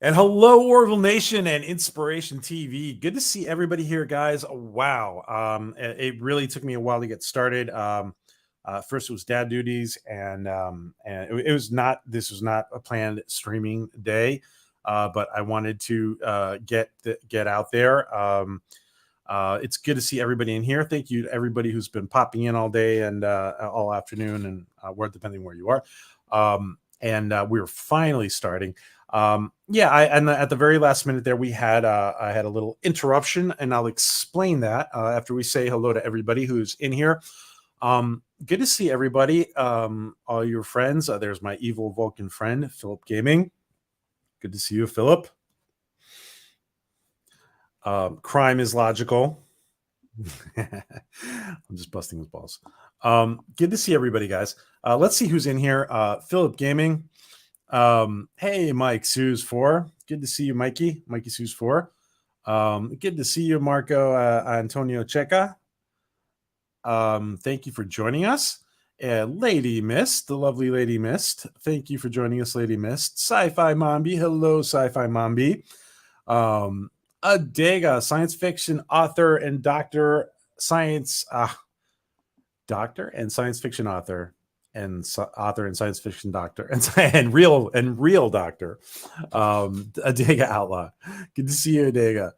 And hello, Orville Nation and Inspiration TV. Good to see everybody here, guys. Wow. It really took me a while to get started. First, it was dad duties, and it was not. This was not a planned streaming day, but I wanted to get out there. It's good to see everybody in here. Thank you to everybody who's been popping in all day and all afternoon, and where depending where you are. And we're finally starting. And at the very last minute there, I had a little interruption, and I'll explain that after we say hello to everybody who's in here. Good to see everybody, all your friends. There's my evil Vulcan friend, Philip Gaming. Good to see you, Philip. Crime is logical. I'm just busting his balls. Good to see everybody, guys. Let's see who's in here. Philip Gaming. Hey, Mike Sues 4. Good to see you, Mikey. Mikey Sues 4. Good to see you, Marco Antonio Checa. Thank you for joining us. Lady Mist, the lovely Lady Mist. Thank you for joining us, Lady Mist. Sci-Fi Mombi. Hello, Sci-Fi Mombi. Adega, science fiction author and doctor, doctor and science fiction author, and author and science fiction doctor, and real doctor. Adega Outlaw. Good to see you, Adega.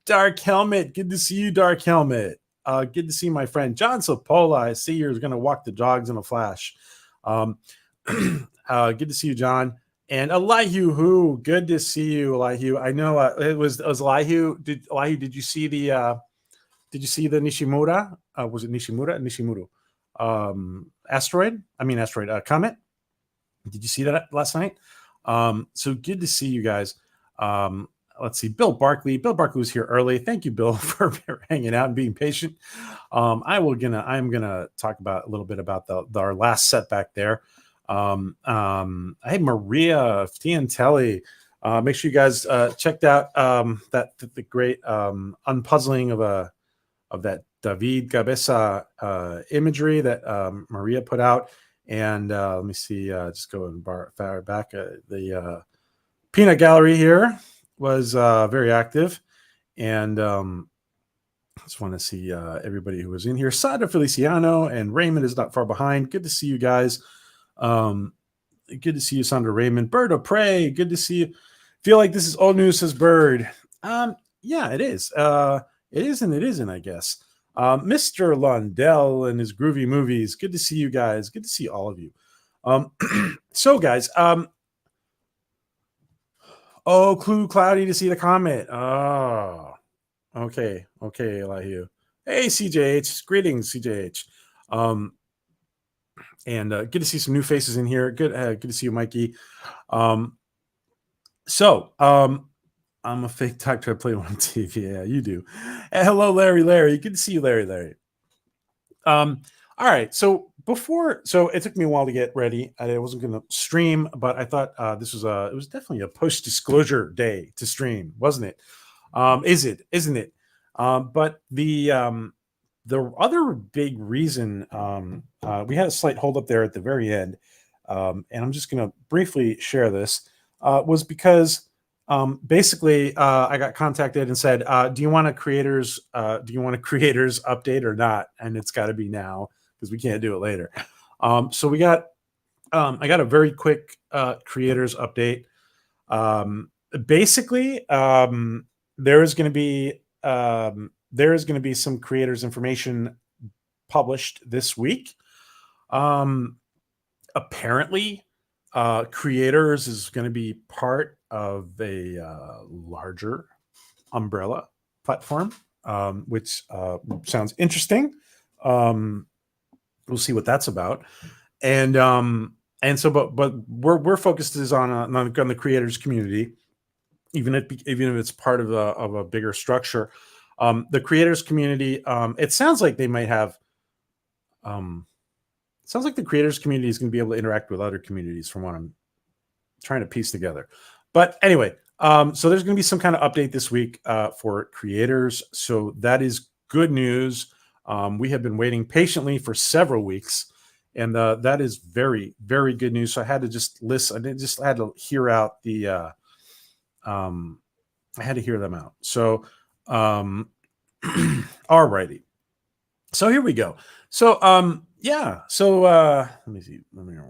Dark Helmet. Good to see you, Dark Helmet. Good to see my friend John Sopola. I see you're going to walk the dogs in a flash. Good to see you, John. And Elihu, who good to see you, Elihu. I know it was Elihu. Did you see the Nishimura? Was it Nishimura? Nishimuro. Comet. Did you see that last night? So good to see you guys. Let's see, Bill Barkley. Bill Barkley was here early. Thank you, Bill, for hanging out and being patient. I'm gonna talk about a little bit about our last setback there. Hey, Maria Tiantelli. Make sure you guys checked out the great unpuzzling of that David Cabeza imagery that Maria put out. And let me see, just go and far back. The Peanut Gallery here was very active, and just want to see everybody who was in here. Sada Feliciano and Raymond is not far behind. Good to see you guys. Good to see you, Sandra Raymond. Bird of Prey, good to see you. Feel like this is old news, says Bird. Yeah, it is. It is and it isn't, I guess. Mr. Lundell and his groovy movies. Good to see you guys. Good to see all of you. So, guys, Clue Cloudy to see the comet. Oh, okay, Elihu. Hey, CJH. Greetings, CJH. And good to see some new faces in here. Good to see you, Mikey. I'm a fake doctor. I play one on TV. Yeah, you do. Hello, Larry. Good to see you, Larry. All right. So it took me a while to get ready. I wasn't going to stream, but I thought it was definitely a post-disclosure day to stream, wasn't it? Isn't it? But the other big reason we had a slight hold up there at the very end, and I'm just going to briefly share this, was because basically I got contacted and said, do you want a creators update or not? And it's got to be now because we can't do it later. So I got a very quick creators update. Basically, there is going to be some creators information published this week. Apparently, creators is going to be part of a larger umbrella platform, which sounds interesting. We'll see what that's about. And so, but we're focused on the creators community, even if it's part of a bigger structure. The creators community, it sounds like they might have. Sounds like the creators community is going to be able to interact with other communities, from what I'm trying to piece together. But anyway, so there's going to be some kind of update this week for creators. So that is good news. We have been waiting patiently for several weeks, and that is very, very good news. So I had to just listen. I just had to hear out the I had to hear them out. So, all righty. So here we go. So, yeah. So, let me see. Let me know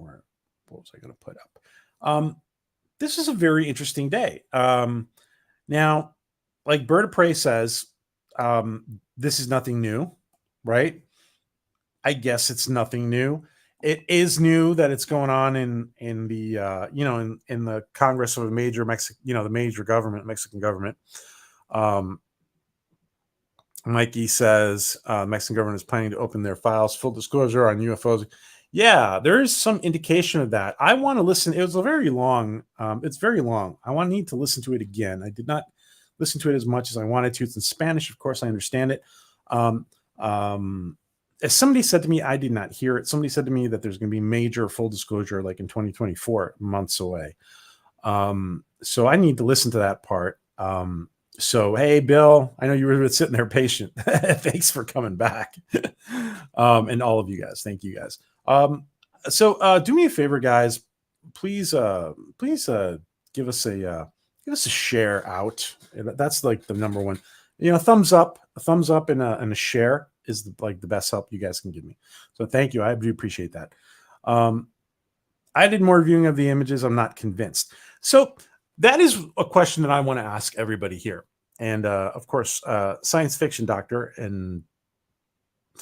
what was I going to put up? This is a very interesting day. Now, like Bird of Prey says, this is nothing new, right? I guess it's nothing new. It is new that it's going on in the in the Congress of a major the major government, Mexican government. Mikey says Mexican government is planning to open their files, full disclosure on UFOs. Yeah, there is some indication of that. I want to listen. It was a very long. It's very long. I need to listen to it again. I did not listen to it as much as I wanted to. It's in Spanish, of course. I understand it. As somebody said to me, I did not hear it. Somebody said to me that there's going to be major full disclosure like in 2024, months away. So I need to listen to that part. So, hey, Bill, I know you were sitting there patient. Thanks for coming back. And all of you guys. Thank you guys. So do me a favor, guys. Please give us a share out. That's like the number one. A thumbs up and a share is the best help you guys can give me. So thank you. I do appreciate that. I did more viewing of the images. I'm not convinced. So that is a question that I want to ask everybody here. And of course, science fiction doctor. And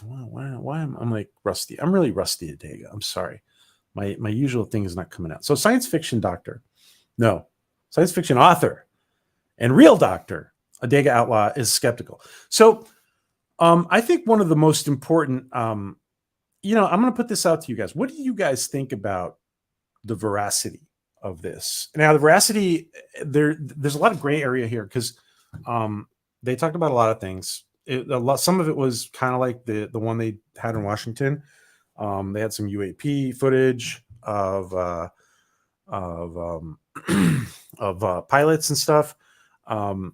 why am I'm like rusty? I'm really rusty today. I'm sorry. My usual thing is not coming out. So science fiction doctor. No, science fiction author and real doctor, Adega Outlaw, is skeptical. So I think one of the most important, I'm going to put this out to you guys. What do you guys think about the veracity of this? Now, the veracity, there's a lot of gray area here because they talked about a lot of things. Some of it was kind of like the one they had in Washington. They had some UAP footage of pilots and stuff, and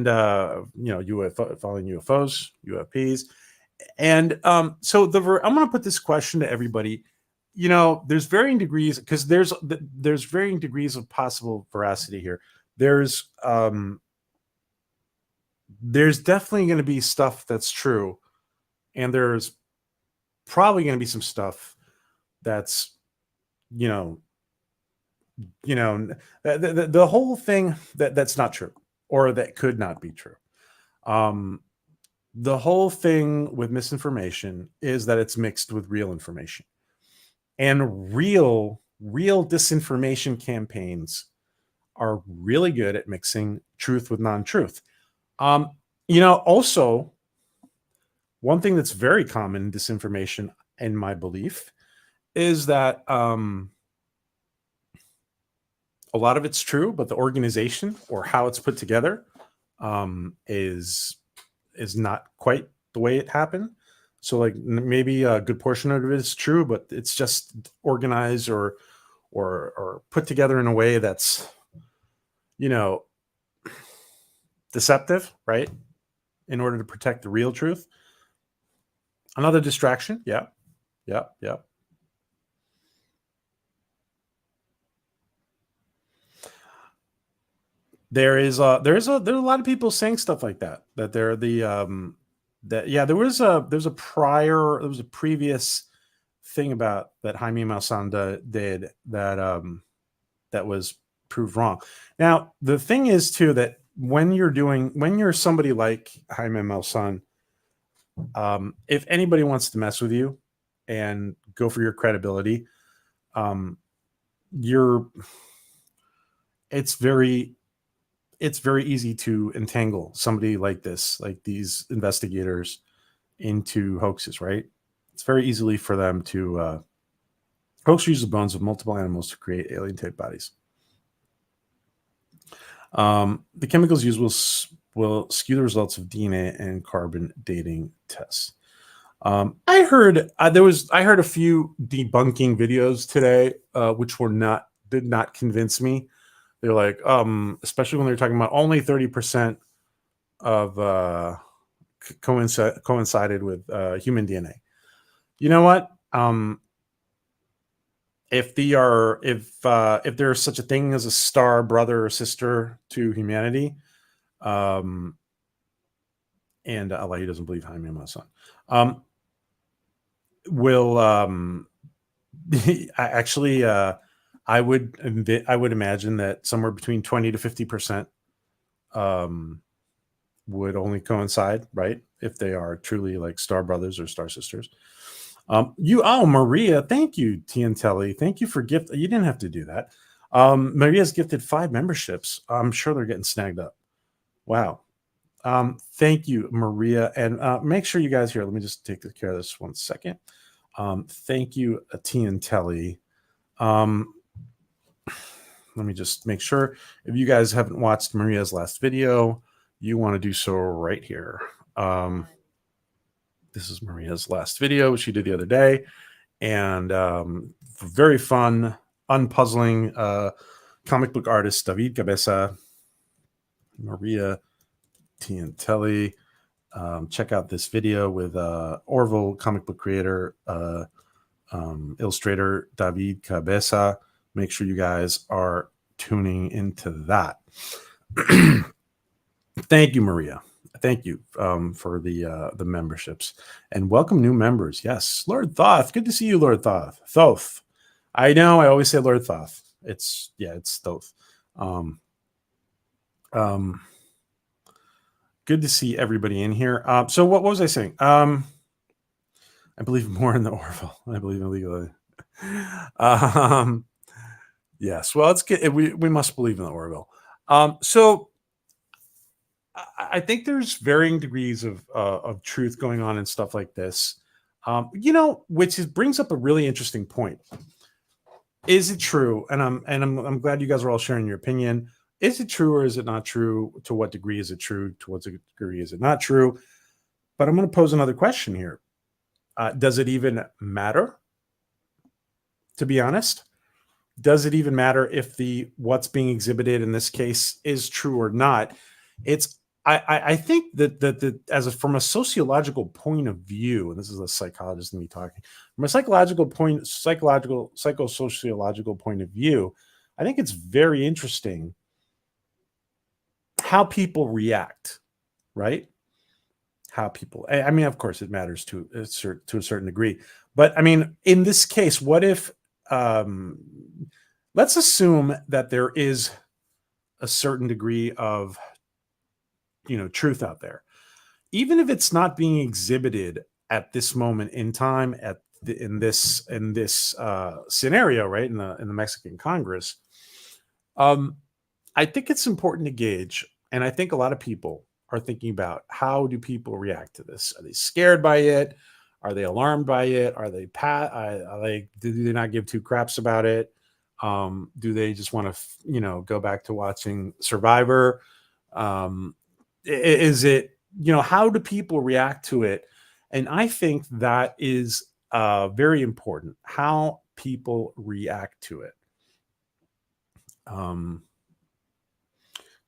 UFO following UFOs, UFPs, and so I'm going to put this question to everybody. There's varying degrees because there's varying degrees of possible veracity here. There's definitely going to be stuff that's true, and there's probably going to be some stuff that's the whole thing that's not true or that could not be true. The whole thing with misinformation is that it's mixed with real information, and real disinformation campaigns are really good at mixing truth with non-truth. Also, one thing that's very common in disinformation, in my belief, is that a lot of it's true, but the organization or how it's put together is not quite the way it happened. So, like, maybe a good portion of it is true, but it's just organized or put together in a way that's deceptive, right? In order to protect the real truth. Another distraction. Yeah. There's a lot of people saying stuff like that. That they're the there was a previous thing about that Jaime Maussan did that was proved wrong. Now the thing is too that when you're somebody like Jaime Maussan, if anybody wants to mess with you and go for your credibility, it's very easy to entangle somebody like this, like these investigators, into hoaxes, right? It's very easily for them to hoax use the bones of multiple animals to create alien type bodies. The chemicals used will skew the results of DNA and carbon dating tests. I heard a few debunking videos today, which did not convince me. They're like, especially when they're talking about only 30% of coincided with human DNA. You know what? if they are if there's such a thing as a star brother or sister to humanity, um, and Allah, he doesn't believe Jaime Maussan, will actually I would imagine that somewhere between 20 to 50% would only coincide, right? If they are truly like star brothers or star sisters. Maria, thank you, Tiantelli. Thank you for gift. You didn't have to do that. Maria's gifted 5 memberships. I'm sure they're getting snagged up. Wow. Thank you, Maria. And make sure you guys here. Let me just take care of this 1 second. Thank you, Tiantelli. Let me just make sure if you guys haven't watched Maria's last video, you want to do so right here. This is Maria's last video, which she did the other day. And very fun, unpuzzling comic book artist David Cabeza, Maria Tiantelli. Check out this video with Orville comic book creator, illustrator David Cabeza. Make sure you guys are tuning into that. Thank you, Maria. Thank you for the memberships, and welcome new members. Yes, Lord Thoth. Good to see you, Lord Thoth. Thoth. I know I always say Lord Thoth. It's Thoth. Good to see everybody in here. So what was I saying? I believe more in the Orville. I believe in legally. Yes. Well, it's good. We must believe in the Orville. So I think there's varying degrees of truth going on and stuff like this. Which brings up a really interesting point. Is it true? And I'm glad you guys are all sharing your opinion. Is it true or is it not true? To what degree is it true? To what degree is it not true? But I'm going to pose another question here. Does it even matter? To be honest, does it even matter if what's being exhibited in this case is true or not? I think that from a sociological point of view, and this is a psychologist and me talking, from a psychosociological point of view, I think it's very interesting how people react, right? How people, I mean, of course it matters to a certain degree, but I mean, in this case, what if, let's assume that there is a certain degree of truth out there, even if it's not being exhibited at this moment in time in this scenario, right, in the Mexican Congress. I think it's important to gauge, and I think a lot of people are thinking about, how do people react to this? Are they scared by it? Are they alarmed by it? Are they do they not give two craps about it? Do they just want to go back to watching Survivor? Is it, how do people react to it? And I think that is very important, how people react to it.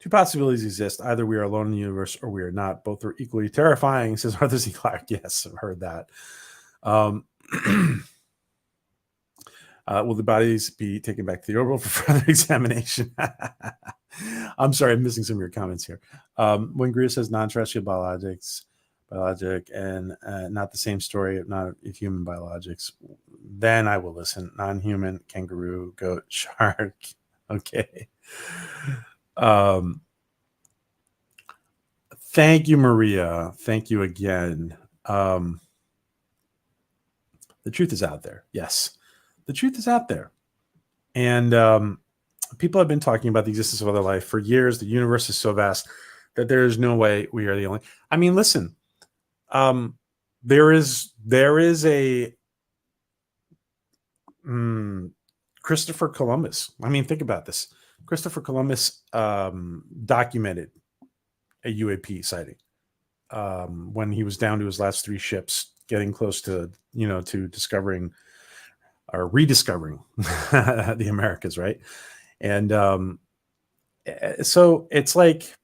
Two possibilities exist. Either we are alone in the universe or we are not. Both are equally terrifying, says Arthur C. Clarke. Yes, I've heard that. Will the bodies be taken back to the Orville for further examination? I'm sorry, I'm missing some of your comments here. When Greer says non-terrestrial biologic, and not the same story, not if human biologics, then I will listen. Non-human, kangaroo, goat, shark. Okay. Thank you, Maria. Thank you again. The truth is out there. Yes, the truth is out there. And people have been talking about the existence of other life for years. The universe is so vast that there is no way we are the only. I mean, listen, there is a Christopher Columbus. I mean, think about this. Christopher Columbus documented a UAP sighting when he was down to his last 3 ships, getting close to discovering or rediscovering the Americas, right? And so it's like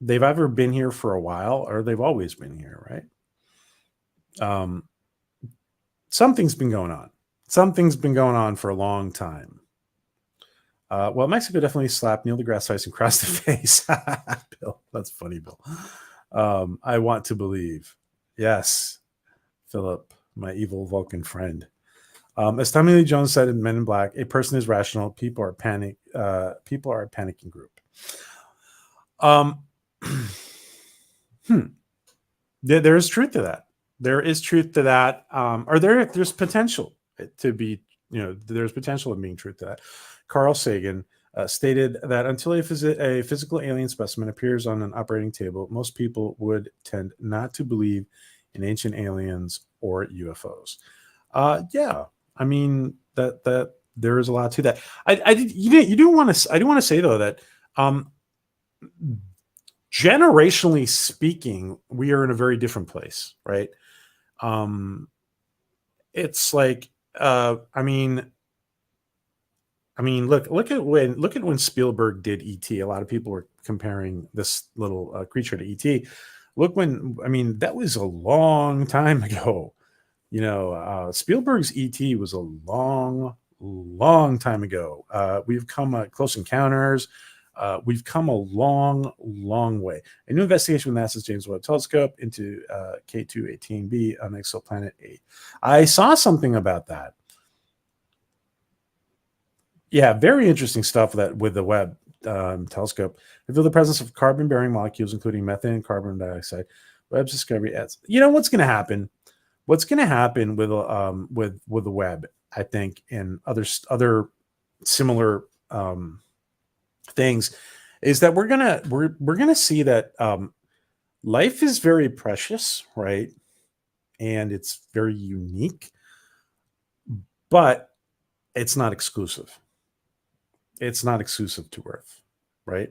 they've either been here for a while or they've always been here, right? Something's been going on. Something's been going on for a long time. Well, Mexico definitely slapped Neil deGrasse Tyson across the face. Bill, that's funny, Bill. I want to believe. Yes, Philip, my evil Vulcan friend. As Tommy Lee Jones said in Men in Black, a person is rational. People are panic. People are a panicking group. There is truth to that. There is truth to that. Or there's potential to be. There's potential in being truth to that. Carl Sagan stated that until a physical alien specimen appears on an operating table, most people would tend not to believe in ancient aliens or UFOs. Yeah, I mean that there is a lot to that. I do want to say though that generationally speaking, we are in a very different place, right? It's like look at when Spielberg did E.T. A lot of people were comparing this little creature to E.T. That was a long time ago. Spielberg's E.T. was a long, long time ago. We've come Close Encounters. We've come a long, long way. A new investigation with NASA's James Webb Telescope into K2-18b on exoplanet 8. I saw something about that. Yeah, very interesting stuff with the Webb telescope. Reveal the presence of carbon-bearing molecules, including methane and carbon dioxide. Webb's discovery adds. You know what's going to happen? What's going to happen with the Webb, I think, and other similar things, is that we're gonna see that life is very precious, right? And it's very unique, but it's not exclusive. It's not exclusive to Earth, right?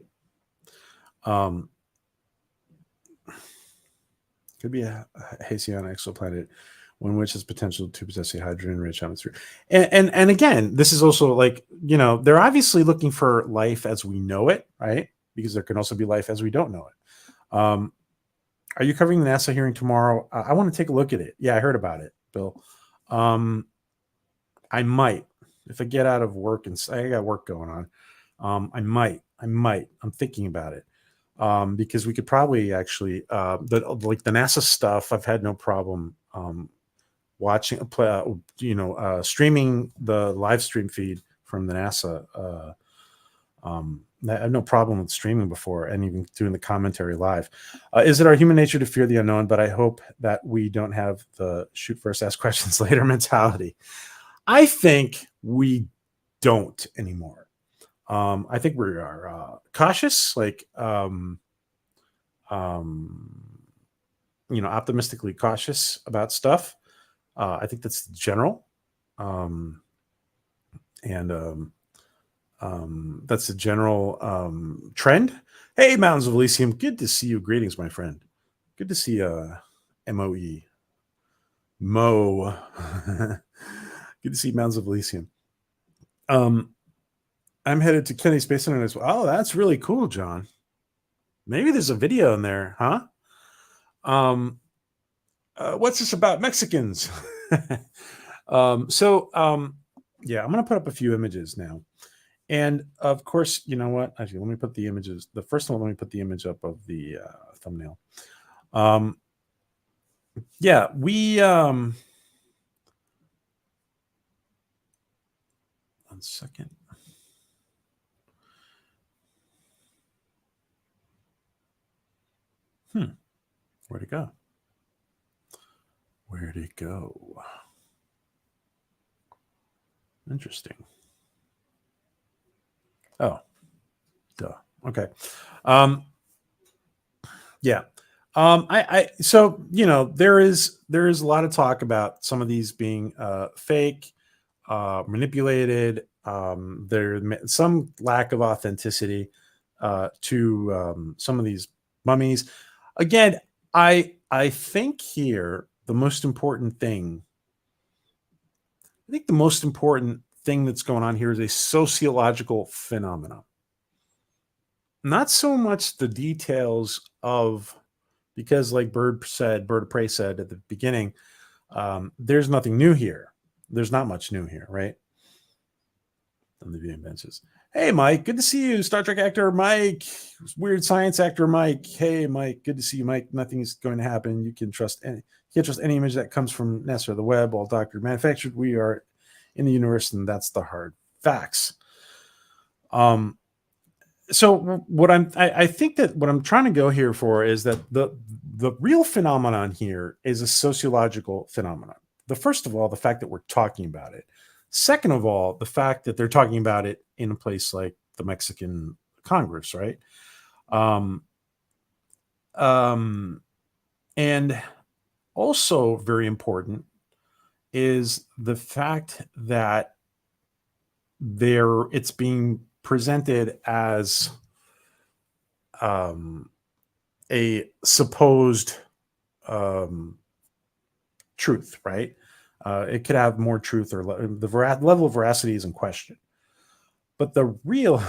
Could be a Halcyon exoplanet, one which has potential to possess a hydrogen-rich atmosphere. And again, this is also like, they're obviously looking for life as we know it, right? Because there can also be life as we don't know it. Are you covering the NASA hearing tomorrow? I want to take a look at it. Yeah, I heard about it, Bill. I might, if I get out of work and I got work going on. I might. I'm thinking about it. Because we could probably actually the NASA stuff. I've had no problem watching, streaming the live stream feed from the NASA. I have no problem with streaming before and even doing the commentary live. Is it our human nature to fear the unknown? But I hope that we don't have the shoot first, ask questions later mentality. I think we don't anymore. I think we are cautious, optimistically cautious about stuff. I think that's general. That's a general trend. Hey, Mountains of Elysium, good to see you. Greetings, my friend. Good to see MOE. Mo. Good to see Mountains of Elysium. I'm headed to Kennedy Space Center as well. Oh, that's really cool, John. Maybe there's a video in there, huh? What's this about Mexicans? Yeah, I'm going to put up a few images now. And of course, you know what? Actually, let me put the images. The first one, let me put the image up of the thumbnail. Yeah, we. 1 second. Where'd it go? Where'd it go? Interesting. Oh, duh. Okay. Yeah. So there is a lot of talk about some of these being fake, manipulated. There's some lack of authenticity to some of these mummies. Again, I think here the most important thing that's going on here is a sociological phenomenon. Not so much the details of, because like Bird of Prey said at the beginning, there's nothing new here. There's not much new here, right? On the viewing benches. Hey, Mike, good to see you. Star Trek actor Mike, weird science actor Mike. Hey, Mike, good to see you, Mike. Nothing's going to happen. You can trust any. You can't trust any image that comes from NASA or the web. All doctored, manufactured. We are in the universe, and that's the hard facts. So what I think that what I'm trying to go here for is that the real phenomenon here is a sociological phenomenon. The first of all, the fact that we're talking about it. Second of all, the fact that they're talking about it in a place like the Mexican Congress, right? And also very important is the fact that it's being presented as a supposed truth, right? It could have more truth, or the level of veracity is in question. But the real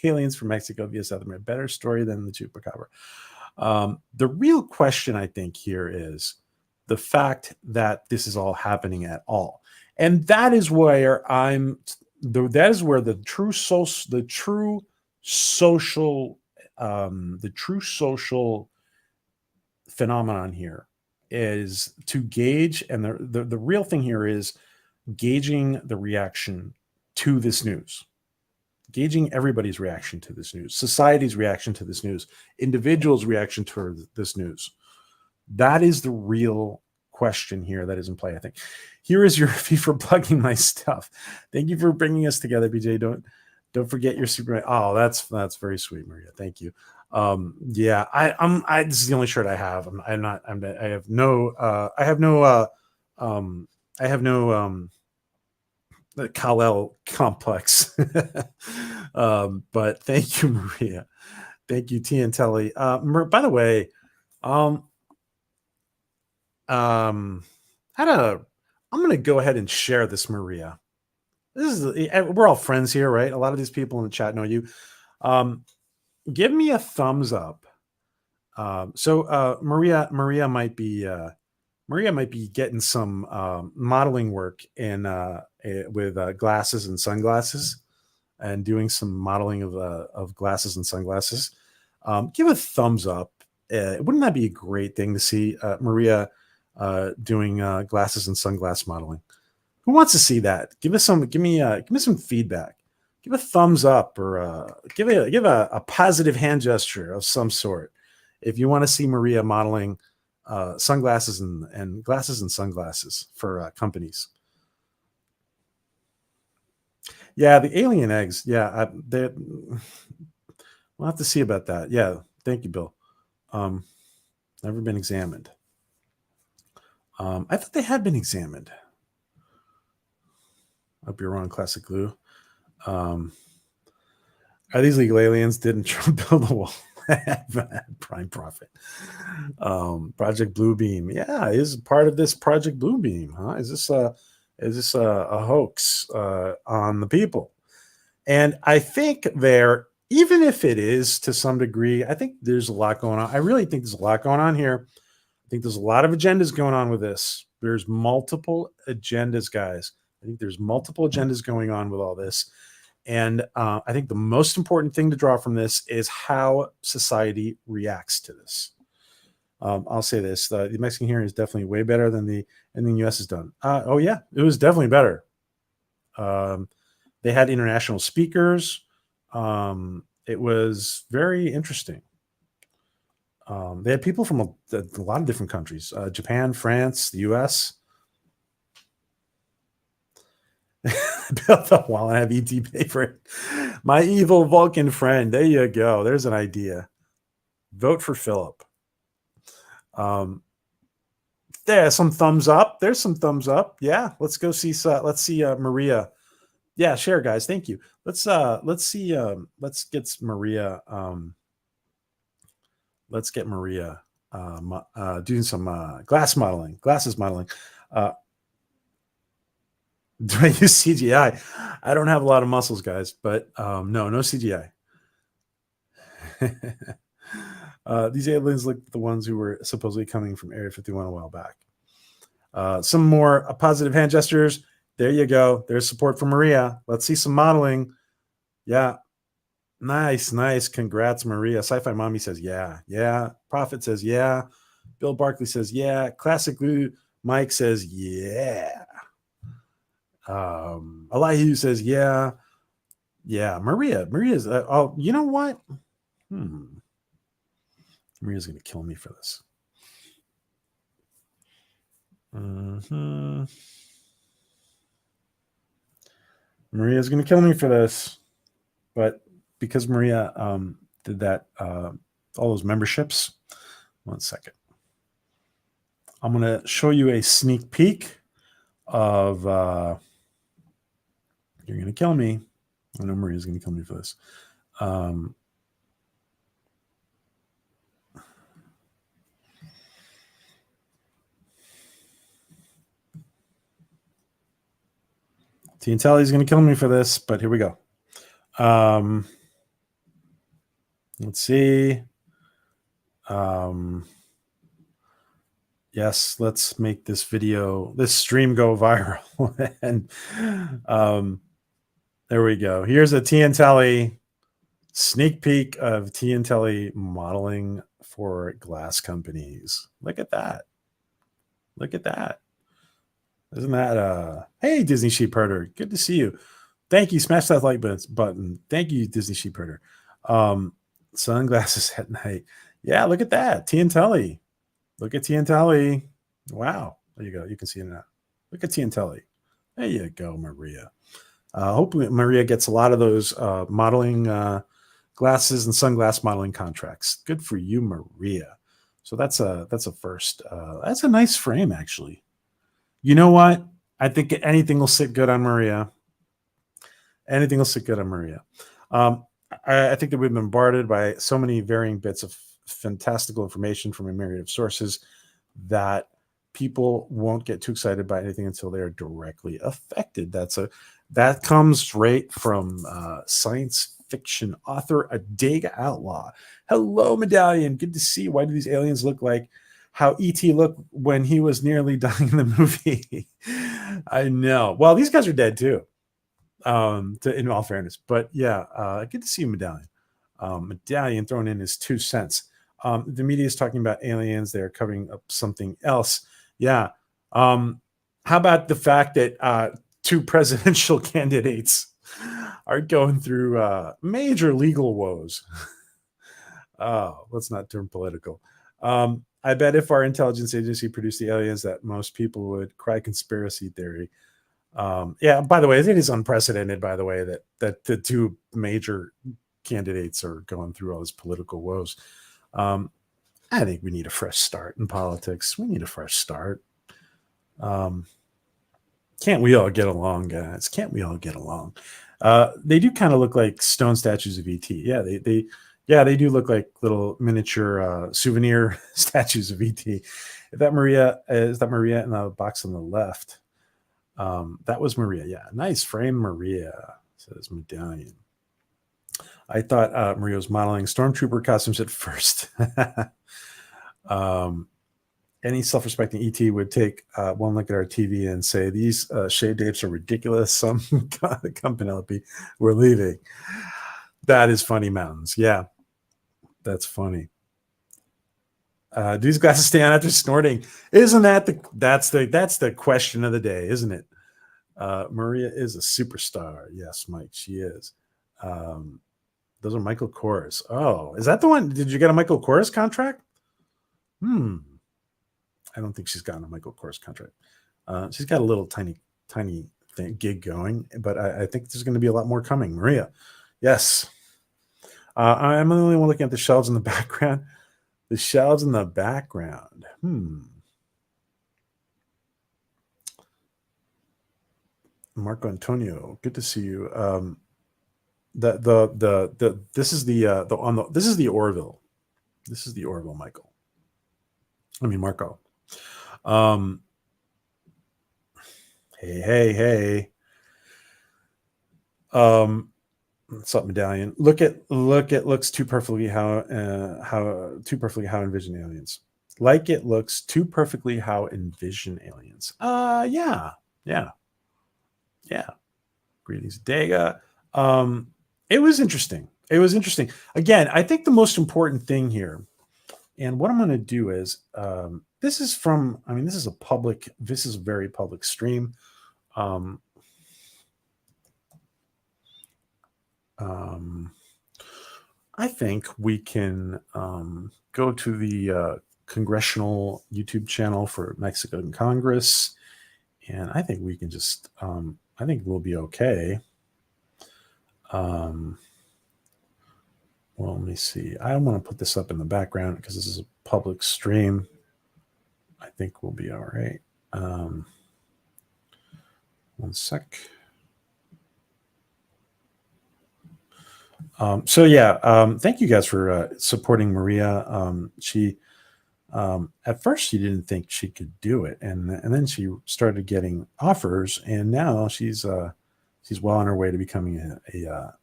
aliens from Mexico via South America, better story than the Chupacabra. The real question, I think, here is the fact that this is all happening at all, and that is where the true social phenomenon here is to gauge, and the real thing here is gauging the reaction to this news, gauging everybody's reaction to this news, society's reaction to this news, individuals' reaction to this news. That is the real question here that is in play, I think. Here is your fee for plugging my stuff. Thank you for bringing us together, BJ. Don't forget your super. Oh, that's very sweet, Maria. Thank you. Yeah, this is the only shirt I have. I have no the Kal-El complex. But thank you, Maria. Thank you, T and Telly. By the way, I'm going to go ahead and share this, Maria. We're all friends here, right? A lot of these people in the chat know you. Give me a thumbs up. So Maria might be getting some modeling work with glasses and sunglasses, and doing some modeling of glasses and sunglasses. Give a thumbs up. Wouldn't that be a great thing to see Maria doing glasses and sunglass modeling? Who wants to see that? Give me some feedback. Give a thumbs up, or give a positive hand gesture of some sort if you want to see Maria modeling sunglasses and glasses and sunglasses for companies. Yeah, the alien eggs. Yeah, we'll have to see about that. Yeah, thank you, Bill. Never been examined. I thought they had been examined. Hope you're wrong, Classic Glue. Are these legal aliens? Didn't Trump build the wall? Prime Profit. Project Bluebeam. Yeah, is part of this Project Bluebeam, huh? Is this a hoax on the people? And I think even if it is to some degree, I think there's a lot going on. I really think there's a lot going on here. I think there's a lot of agendas going on with this. There's multiple agendas, guys. I think there's multiple agendas going on with all this. And I think the most important thing to draw from this is how society reacts to this. I'll say this. The Mexican hearing is definitely way better than anything the U.S. has done. Oh, yeah, it was definitely better. They had international speakers. It was very interesting. They had people from a lot of different countries, Japan, France, the U.S. Built up while I have ET paper. My evil Vulcan friend. There you go. There's an idea. Vote for Philip. There's some thumbs up. There's some thumbs up. Yeah, let's go see. Let's see Maria. Yeah, share, guys. Thank you. Let's see. Let's get Maria. Let's get Maria doing some glasses modeling. Do I use CGI? I don't have a lot of muscles, guys, but no CGI. These aliens look like the ones who were supposedly coming from Area 51 a while back. Some more positive hand gestures. There you go. There's support for Maria. Let's see some modeling. Yeah. Nice, nice. Congrats, Maria. Sci-Fi Mommy says, yeah, yeah. Prophet says, yeah. Bill Barkley says, yeah. Classic Lou Mike says, yeah. Elihu says, yeah. Yeah. Maria's, oh, you know what? Maria's going to kill me for this. Maria's going to kill me for this. But because Maria did that, all those memberships, 1 second. I'm going to show you a sneak peek of, you're going to kill me. I know Maria's going to kill me for this. Tiantelli's going to kill me for this, but here we go. Let's see. Yes, let's make this stream go viral. And there we go. Here's a Tiantelli sneak peek of Tiantelli modeling for glass companies. Look at that. Look at that. Isn't that hey, Disney Sheepherder, good to see you. Thank you. Smash that like button. Thank you, Disney Sheepherder. Sunglasses at night. Yeah, look at that. Tiantelli. Look at Tiantelli. Wow. There you go. You can see it now. Look at Tiantelli. There you go, Maria. Hopefully Maria gets a lot of those modeling glasses and sunglass modeling contracts. Good for you, Maria. So that's a first. That's a nice frame, actually. You know what? I think anything will sit good on Maria. Anything will sit good on Maria. I think that we've been bombarded by so many varying bits of fantastical information from a myriad of sources that people won't get too excited by anything until they're directly affected. That comes straight from science fiction author Adega Outlaw. Hello, Medallion. Good to see you. Why do these aliens look like how E.T. looked when he was nearly dying in the movie? I know. Well, these guys are dead too, in all fairness. But yeah, good to see you, Medallion. Medallion throwing in his 2 cents. The media is talking about aliens. They're covering up something else. Yeah. How about the fact that 2 presidential candidates are going through major legal woes? Oh, let's not turn political. I bet if our intelligence agency produced the aliens that most people would cry conspiracy theory. Yeah, by the way, it is unprecedented, by the way, that the 2 major candidates are going through all this political woes. I think we need a fresh start in politics. We need a fresh start. Can't we all get along, guys? Can't we all get along? They do kind of look like stone statues of ET. Yeah, they do look like little miniature souvenir statues of ET. Is that Maria in the box on the left? That was Maria. Yeah, nice frame, Maria, says Medallion. I thought Maria was modeling stormtrooper costumes at first. Any self-respecting ET would take one look at our TV and say, these shaved apes are ridiculous. Some come, Penelope, we're leaving. That is funny, Mountains. Yeah, that's funny. Do these glasses stay on after snorting? Isn't that's the question of the day, isn't it? Maria is a superstar. Yes, Mike, she is. Those are Michael Kors. Oh, is that the one? Did you get a Michael Kors contract? I don't think she's gotten a Michael Kors contract. She's got a little tiny gig going, but I think there's going to be a lot more coming. Maria, yes. I'm the only one looking at the shelves in the background. The shelves in the background. Marco Antonio, good to see you. This is the Orville. This is the Orville, Michael. I mean Marco. Hey. What's up, Medallion? Looks too perfectly how envision aliens. Like it looks too perfectly how envision aliens. Yeah. Yeah. Greetings, Dega. It was interesting. It was interesting. Again, I think the most important thing here, and what I'm going to do is, this is from, I mean, this is a very public stream. Um, um, I think we can go to the congressional YouTube channel for Mexican Congress, and I think we can just, I think we'll be okay. Well, let me see. I don't want to put this up in the background because this is a public stream. I think we'll be all right. One sec. So yeah, thank you guys for supporting Maria. She at first she didn't think she could do it, and then she started getting offers, and now she's well on her way to becoming a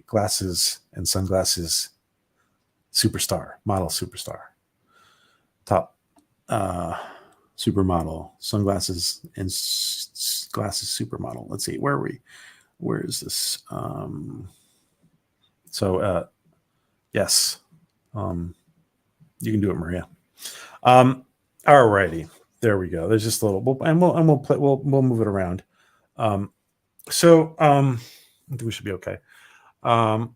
glasses and sunglasses model superstar, top supermodel, sunglasses and glasses supermodel. Let's see, where are we? Where is this? Yes, you can do it, Maria. All righty, there we go. There's just a little, and we'll move it around. I think we should be okay. I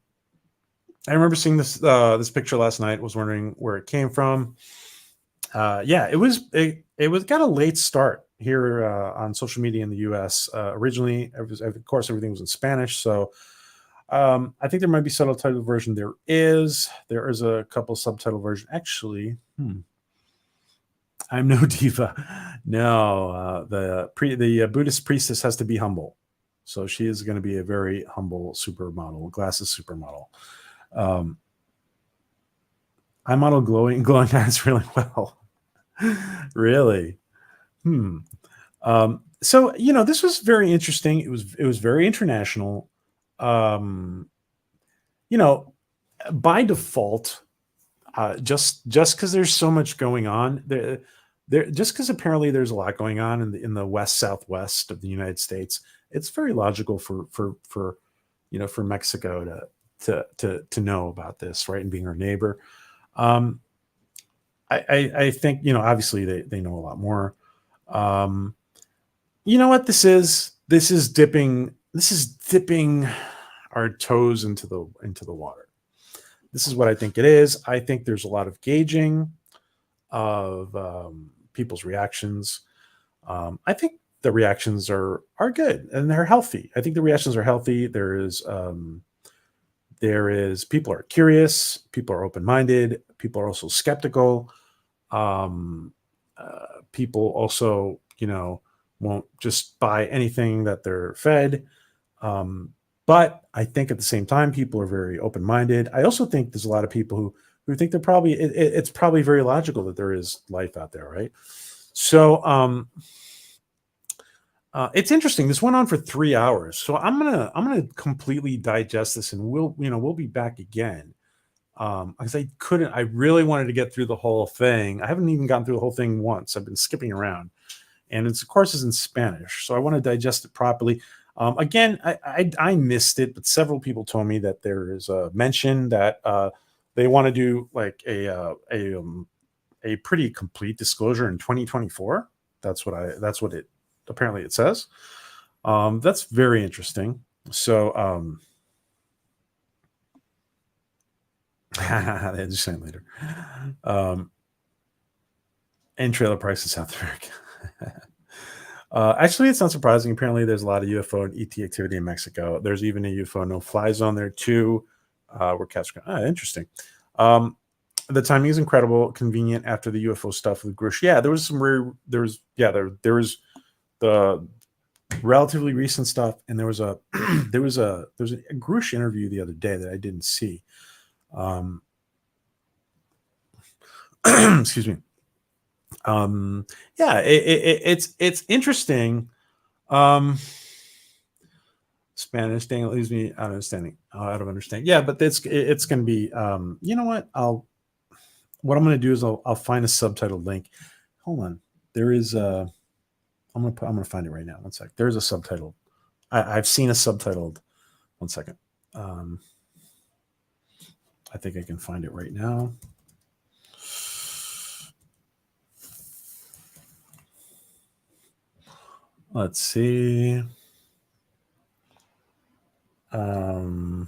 remember seeing this picture last night. Was wondering where it came from. Yeah, it was got a late start here on social media in the U.S. Originally, of course, everything was in Spanish, so I think there might be subtitle version. There is a couple subtitle version. Actually, I'm no diva. No, the Buddhist priestess has to be humble, so she is going to be a very humble supermodel, glasses supermodel. I model glowing eyes really well. Really? So this was very interesting. It was very international. By default, just because there's so much going on there, just because apparently there's a lot going on in the west southwest of the United States, it's very logical for Mexico to know about this, right? And being our neighbor. I think obviously they know a lot more. You know what this is? This is dipping our toes into the water. This is what I think it is. I think there's a lot of gauging of people's reactions. I think the reactions are good and they're healthy. I think the reactions are healthy. There is people are curious, people are open-minded, people are also skeptical. People also won't just buy anything that they're fed. But I think at the same time, people are very open-minded. I also think there's a lot of people who think they're probably it's probably very logical that there is life out there, right? So it's interesting. This went on for 3 hours, so I'm gonna completely digest this, and we'll be back again. Because I really wanted to get through the whole thing. I haven't even gotten through the whole thing once. I've been skipping around, and it's of course is in Spanish, so I want to digest it properly. Again, I missed it, but several people told me that there is a mention that they want to do like a pretty complete disclosure in 2024. That's what it apparently it says. That's very interesting. So they just saying later. And trailer parks in South America. Actually, it's not surprising. Apparently, there's a lot of UFO and ET activity in Mexico. There's even a UFO no-fly zone there too, where cats. Interesting. The timing is incredible, convenient after the UFO stuff with Grush. Yeah, there was some there was the relatively recent stuff, and there was a Grush interview the other day that I didn't see. Excuse me. Yeah, it's interesting. Spanish thing leaves me out of understanding. Yeah, but it's gonna be you know what I'm gonna do is I'll find a subtitle link. Hold on. There is I'm gonna find it right now. One sec. There's a subtitle I've seen a subtitled. One second. I think I can find it right now. Let's see. I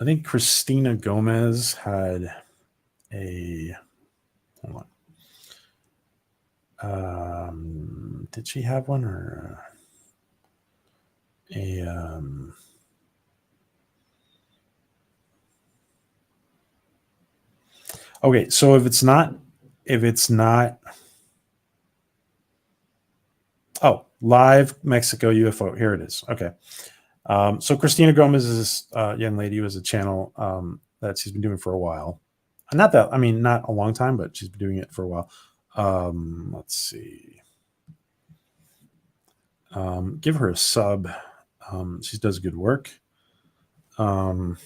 think Christina Gomez had a. Hold on. Did she have one or a? Okay, so if it's not, oh, live Mexico UFO. Here it is. Okay. So Christina Gomez is this young lady who has a channel that she's been doing for a while. Not that, I mean, not a long time, but she's been doing it for a while. Let's see. Give her a sub. She does good work. There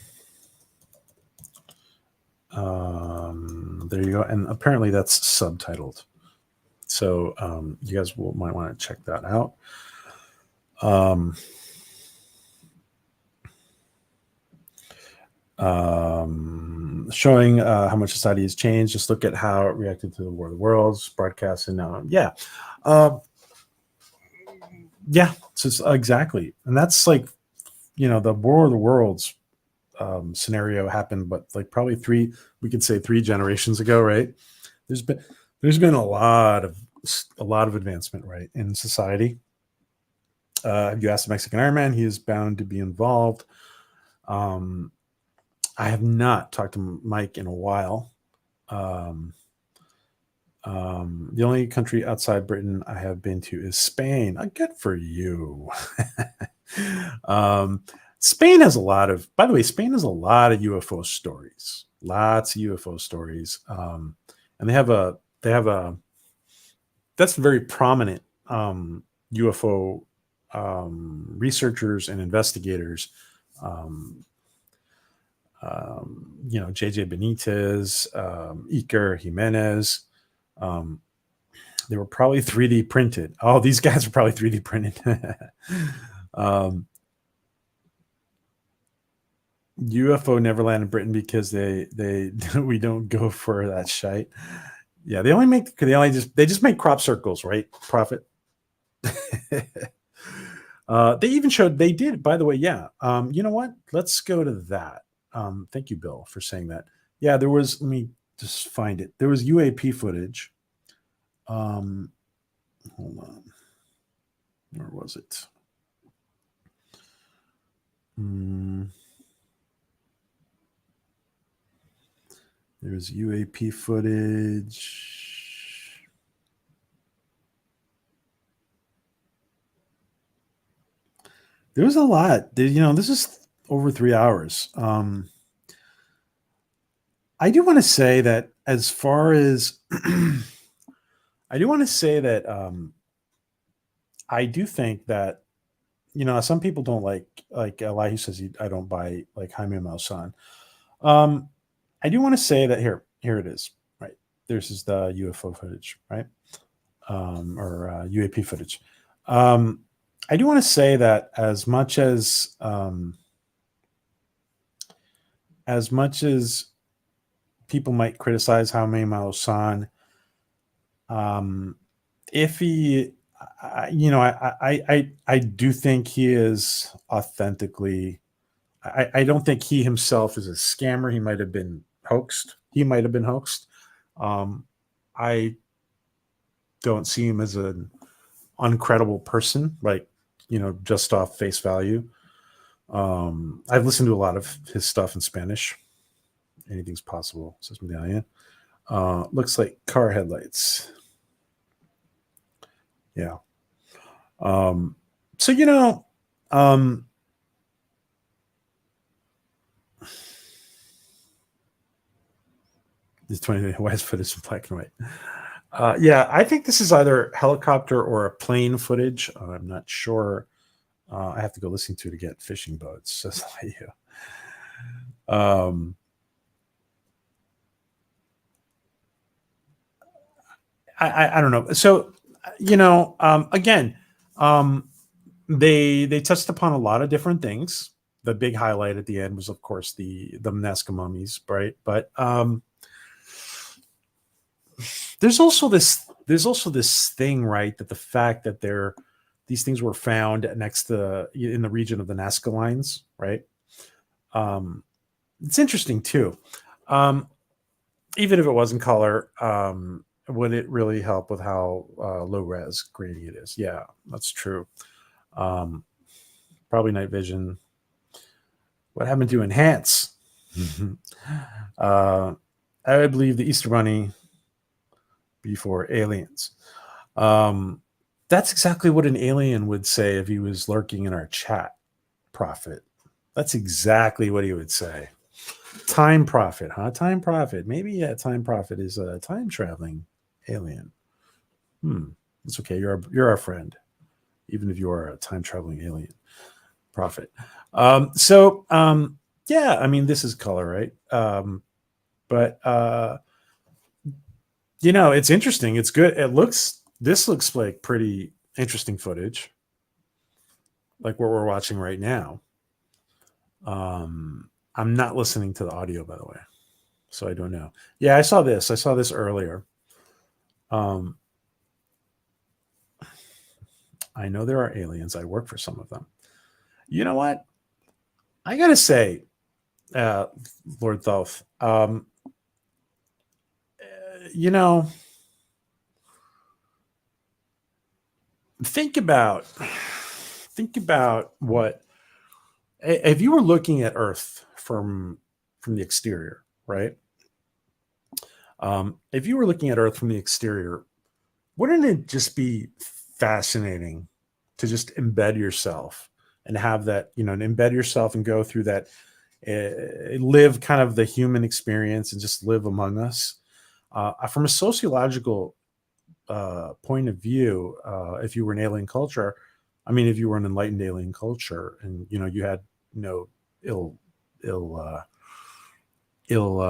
you go. And apparently that's subtitled. So you guys might want to check that out. Showing how much society has changed. Just look at how it reacted to the War of the Worlds broadcast, and yeah, so it's, exactly, and that's like, the War of the Worlds scenario happened, but like probably we could say 3 generations ago, right? There's been a lot of advancement, right, in society. If you ask the Mexican Iron Man, he is bound to be involved. I have not talked to Mike in a while. The only country outside Britain I have been to is Spain. Good for you. Spain has a lot of, by the way, Spain has a lot of UFO stories. Lots of UFO stories. And they have that's very prominent UFO researchers and investigators. JJ Benitez, Iker Jimenez. They were probably 3D printed. Oh, these guys are probably 3D printed. UFO never land in Britain because they we don't go for that shite. Yeah, they just make crop circles, right? Profit. They even showed, they did, by the way. Yeah. You know what? Let's go to that. Thank you, Bill, for saying that. Yeah, there was, let me just find it. There was UAP footage. Hold on. Where was it? There's UAP footage. There was a lot. This is over 3 hours. I do want to say that as far as I do want to say that I do think that some people don't like Elihu says I don't buy like Jaime Maussan. I do want to say that here it is, right? This is the UFO footage, right? Or UAP footage. I do want to say that as much as people might criticize Jaime Maussan, if he, I do think he is authentically. I don't think he himself is a scammer. He might have been hoaxed. I don't see him as an uncredible person, like, just off face value. I've listened to a lot of his stuff in Spanish. Anything's possible, says Medallion. Looks like car headlights. Yeah. So, this 20 West footage in black and white. Yeah, I think this is either helicopter or a plane footage. I'm not sure. I have to go listen to it to get fishing boats. Says you. I don't know. So Again, um, they touched upon a lot of different things. The big highlight at the end was, of course, the Nazca mummies, right? But there's also this thing, right? That the fact that these things were found next to in the region of the Nazca lines, right? Um, it's interesting too. Um, Even if it was in color, would it really help with how low res grainy it is? Yeah, that's true. Um, Probably night vision. What happened to enhance? uh, I believe the Easter Bunny before aliens. Um, that's exactly what an alien would say if he was lurking in our chat, Prophet. That's exactly what he would say. Time Prophet, huh? Time Prophet. Maybe, yeah, Time Prophet is a time traveling alien. It's okay. You're our friend, even if you are a time traveling alien. Prophet. Yeah, I mean, this is color, right? But it's interesting. It's good. This looks like pretty interesting footage, like what we're watching right now. I'm not listening to the audio, by the way, so I don't know. Yeah, I saw this. I saw this earlier. Um, I know there are aliens. I work for some of them. You know what? I gotta say, uh, Lord Thoth. You know, think about what if you were looking at Earth from the exterior, right? If you were looking at Earth from the exterior, wouldn't it just be fascinating to just embed yourself and have that, and embed yourself and go through that, live kind of the human experience and just live among us? From a sociological point of view, if you were an alien culture, I mean, if you were an enlightened alien culture, and you had no ill ill ill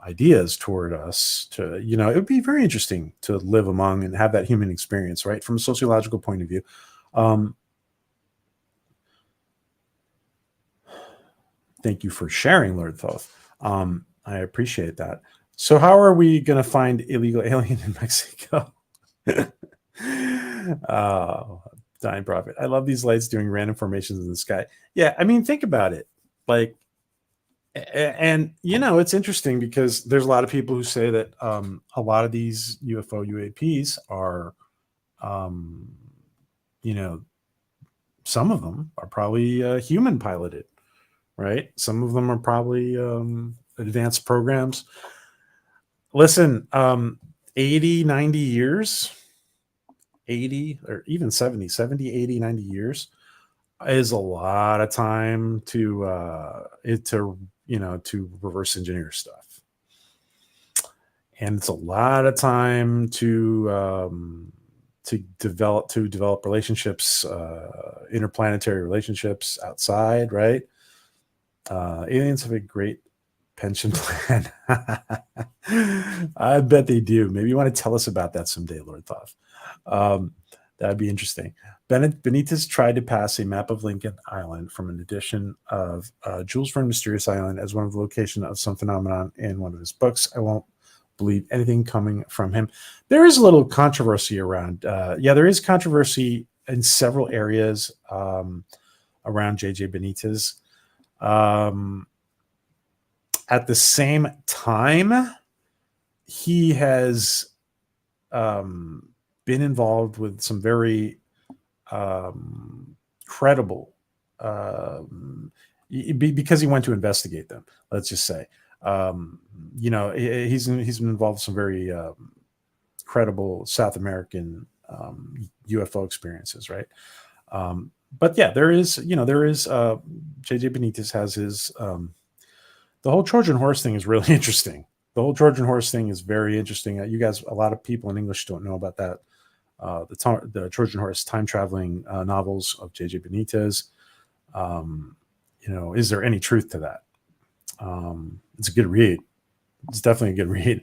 ideas toward us, to it would be very interesting to live among and have that human experience, right? From a sociological point of view. Um, Thank you for sharing, Lord Thoth. I appreciate that. So, how are we going to find illegal alien in Mexico? Oh, Dying Prophet. I love these lights doing random formations in the sky. Yeah, I mean, think about it. Like, and it's interesting because there's a lot of people who say that a lot of these UFO UAPs are, um, you know, some of them are probably human piloted, right? Some of them are probably advanced programs. Listen, 80, 90 years, 80 or even 70, 70, 80, 90 years is a lot of time to reverse engineer stuff. And it's a lot of time to develop relationships, interplanetary relationships outside, right? Aliens have a great pension plan. I bet they do. Maybe you want to tell us about that someday, Lord Thoth. Um, that'd be interesting. Benitez tried to pass a map of Lincoln Island from an edition of Jules Verne Mysterious Island as one of the location of some phenomenon in one of his books. I won't believe anything coming from him. There is a little controversy around. There is controversy in several areas around JJ Benitez. At the same time, he has been involved with some very credible, because he went to investigate them. Let's just say, he's been involved with some very credible South American UFO experiences, right? But yeah, there is JJ Benitez has his the whole Trojan horse thing is really interesting. The whole Trojan horse thing is very interesting. You guys, a lot of people in English don't know about that. The Trojan horse time traveling novels of JJ Benitez. Is there any truth to that? It's a good read. It's definitely a good read.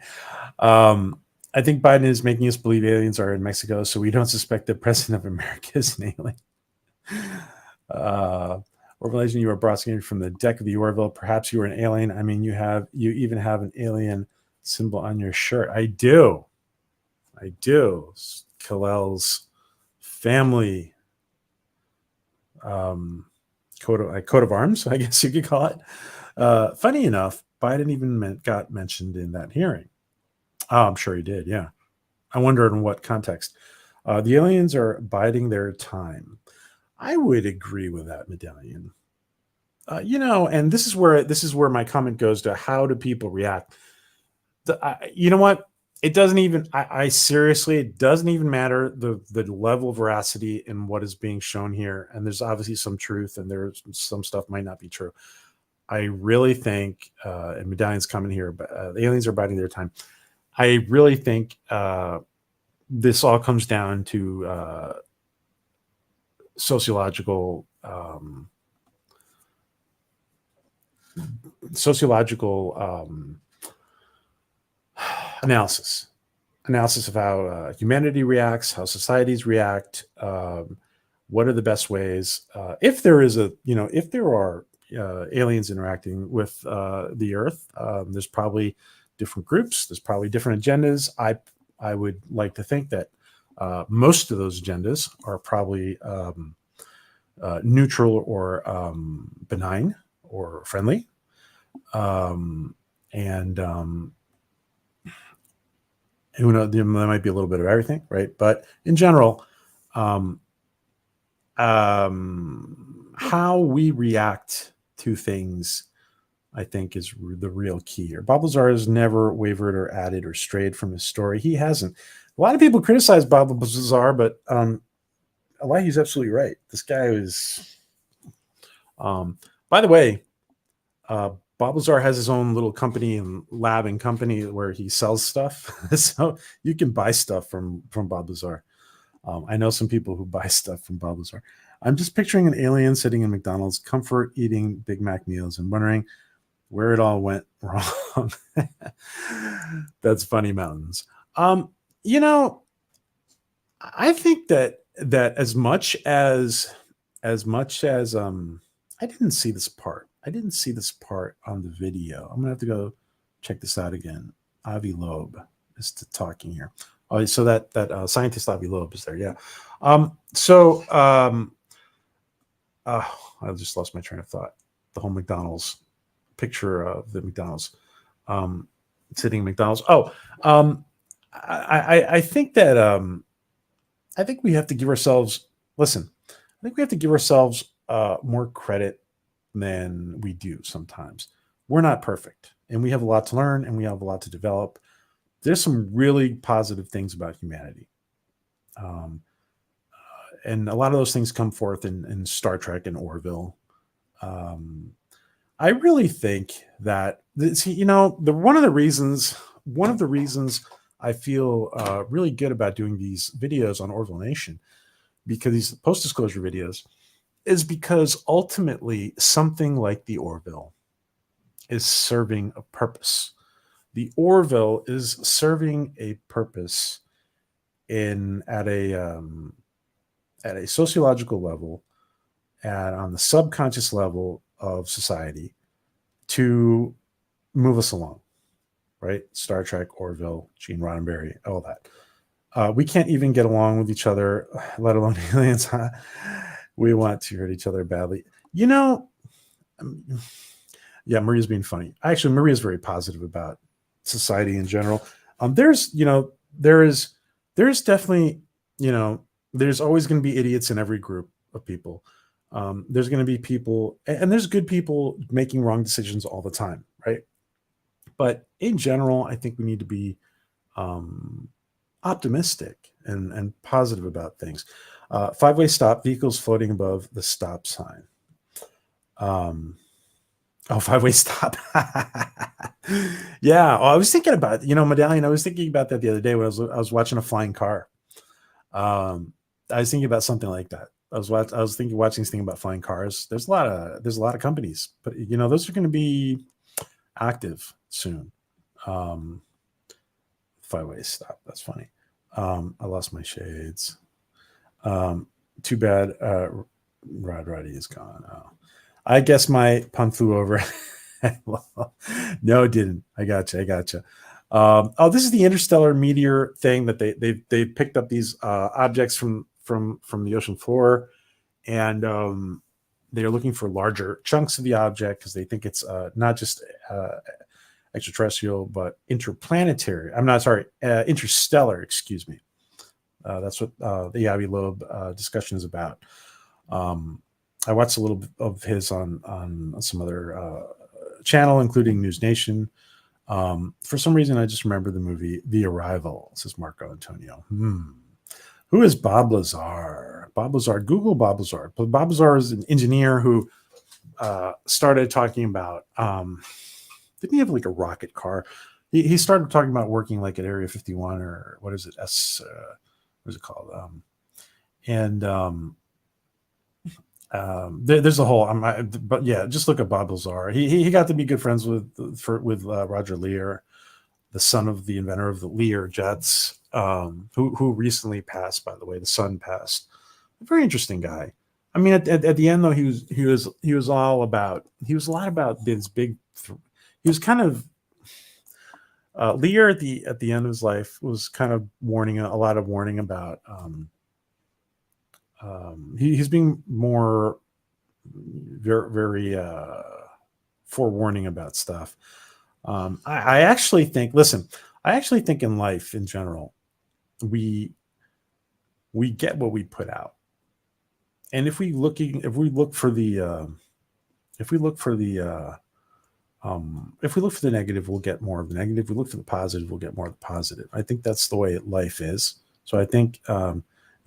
I think Biden is making us believe aliens are in Mexico, so we don't suspect the president of America is an alien. Orville Legend, you are broadcasting from the deck of the Orville. Perhaps you are an alien. I mean, you even have an alien symbol on your shirt. I do. Kalel's family coat of arms, I guess you could call it. Funny enough, Biden even got mentioned in that hearing. Oh, I'm sure he did. Yeah. I wonder in what context. The aliens are biding their time. I would agree with that, Medallion. And this is where my comment goes to how do people react. You know what? It doesn't even. I seriously, it doesn't even matter the level of veracity in what is being shown here. And there's obviously some truth, and there's some stuff might not be true. I really think, and Medallion's comment here, but the aliens are biding their time. I really think this all comes down to sociological analysis of how humanity reacts, how societies react, what are the best ways, if there are aliens interacting with the earth. There's probably different groups, there's probably different agendas. I would like to think that most of those agendas are probably neutral or benign or friendly. Who knows, there might be a little bit of everything, right? But in general, how we react to things, I think, is the real key here. Bob Lazar has never wavered or added or strayed from his story. He hasn't. A lot of people criticize Bob Lazar, but Elijah's absolutely right. This guy is. By the way, Bob Lazar has his own little company and lab and company where he sells stuff. So you can buy stuff from Bob Lazar. I know some people who buy stuff from Bob Lazar. I'm just picturing an alien sitting in McDonald's, comfort eating Big Mac meals and wondering where it all went wrong. That's funny, Mountains. I think that as much as I didn't see this part. I didn't see this part on the video. I'm gonna have to go check this out again. Avi Loeb is talking here. Oh, so that scientist Avi Loeb is there. Yeah. I just lost my train of thought. The whole McDonald's picture of the McDonald's sitting in McDonald's. I think that I think we have to give ourselves. Listen, I think we have to give ourselves more credit than we do sometimes. We're not perfect, and we have a lot to learn, and we have a lot to develop. There's some really positive things about humanity. And a lot of those things come forth in Star Trek and Orville. I really think that one of the reasons I feel really good about doing these videos on Orville Nation, because these post-disclosure videos, is because ultimately something like the Orville is serving a purpose. The Orville is serving a purpose at a sociological level and on the subconscious level of society to move us along, right? Star Trek, Orville, Gene Roddenberry, all that. We can't even get along with each other, let alone aliens. We want to hurt each other badly. Yeah, Maria's being funny. Actually, Maria's very positive about society in general. There's definitely, there's always going to be idiots in every group of people. There's going to be people, and there's good people making wrong decisions all the time, right? But in general, I think we need to be optimistic and positive about things. Five-way stop, vehicles floating above the stop sign. Five-way stop. Yeah, I was thinking about, Medallion. I was thinking about that the other day when I was watching a flying car. I was thinking about something like that. I was watching this thing about flying cars. There's a lot of companies, but those are going to be active soon. 5-way stop. That's funny. I lost my shades. Too bad. Roddy is gone. Oh. I guess my pun flew over. No, it didn't. I gotcha. Oh, this is the interstellar meteor thing that they picked up these objects from the ocean floor, and they're looking for larger chunks of the object because they think it's not just extraterrestrial but interplanetary. I'm not sorry, interstellar. Excuse me. That's what the Avi Loeb discussion is about. I watched a little bit of his on some other channel, including News Nation. For some reason, I just remember the movie The Arrival, says Marco Antonio. Who is Bob Lazar? Bob Lazar, Google Bob Lazar. Bob Lazar is an engineer who started talking about, didn't he have like a rocket car? He started talking about working like at Area 51 or what is it? What is it called? There's a whole, but yeah, just look at Bob Lazar. He got to be good friends with Roger Lear, the son of the inventor of the Lear jets, who recently passed. By the way, the son passed. A very interesting guy. I mean, at the end though, he was a lot about this big. He was kind of Lear at the end of his life was kind of warning about. He's being more very forewarning about stuff. I actually think in life in general, we get what we put out, and if we look for the negative, we'll get more of the negative. If we look for the positive, we'll get more of the positive. I think that's the way life is. So I think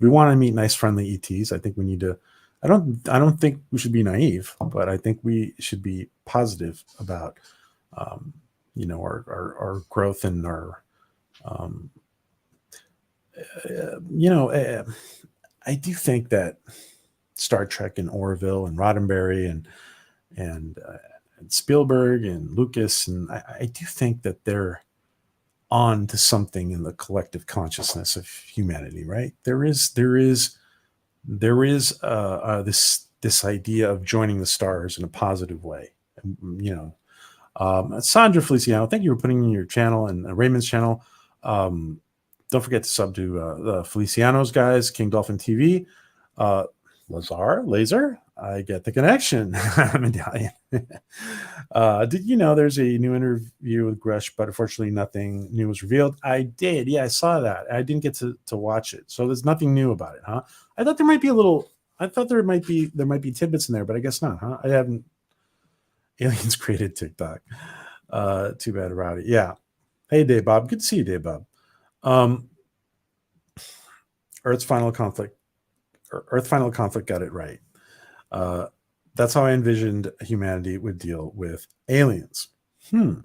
we want to meet nice, friendly ETs. I think we need to. I don't think we should be naive, but I think we should be positive about, our growth and our, I do think that Star Trek and Orville and Roddenberry and Spielberg and Lucas, and I do think that they're on to something in the collective consciousness of humanity, right? There is this idea of joining the stars in a positive way. Sandra Feliciano, thank you for putting in your channel and Raymond's channel. Don't forget to sub to the Feliciano's guys, King Dolphin TV. Laser, I get the connection. Medallion. Did you know there's a new interview with Gresh, but unfortunately nothing new was revealed? I did. Yeah, I saw that. I didn't get to watch it. So there's nothing new about it, huh? I thought there might be tidbits in there, but I guess not, huh? I haven't. Aliens created TikTok. Too bad, Rowdy. Yeah. Hey, Dave Bob. Good to see you, Dave Bob. Earth's final conflict got it right. That's how I envisioned humanity would deal with aliens. Let's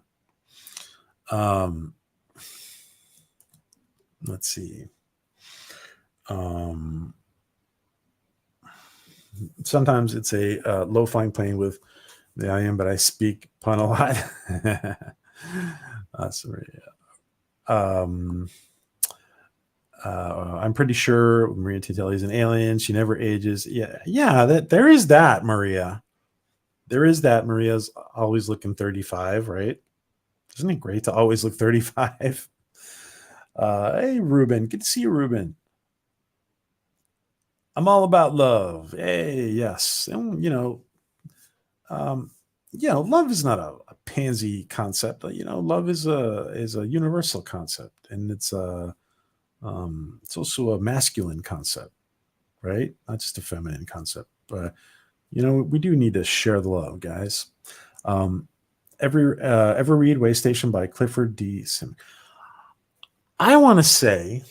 see. Sometimes it's a low-flying plane with the IM, but I speak pun a lot. Sorry. I'm pretty sure Maria Titelli is an alien. She never ages. Yeah. There is that, Maria. There is that. Maria's always looking 35, right? Isn't it great to always look 35? Hey, Ruben. Good to see you, Ruben. I'm all about love. Hey, yes. And, love is not a pansy concept, but love is a universal concept, and it's also a masculine concept, right? Not just a feminine concept. But we do need to share the love, guys. Ever read Way Station by Clifford D. Sim? I want to say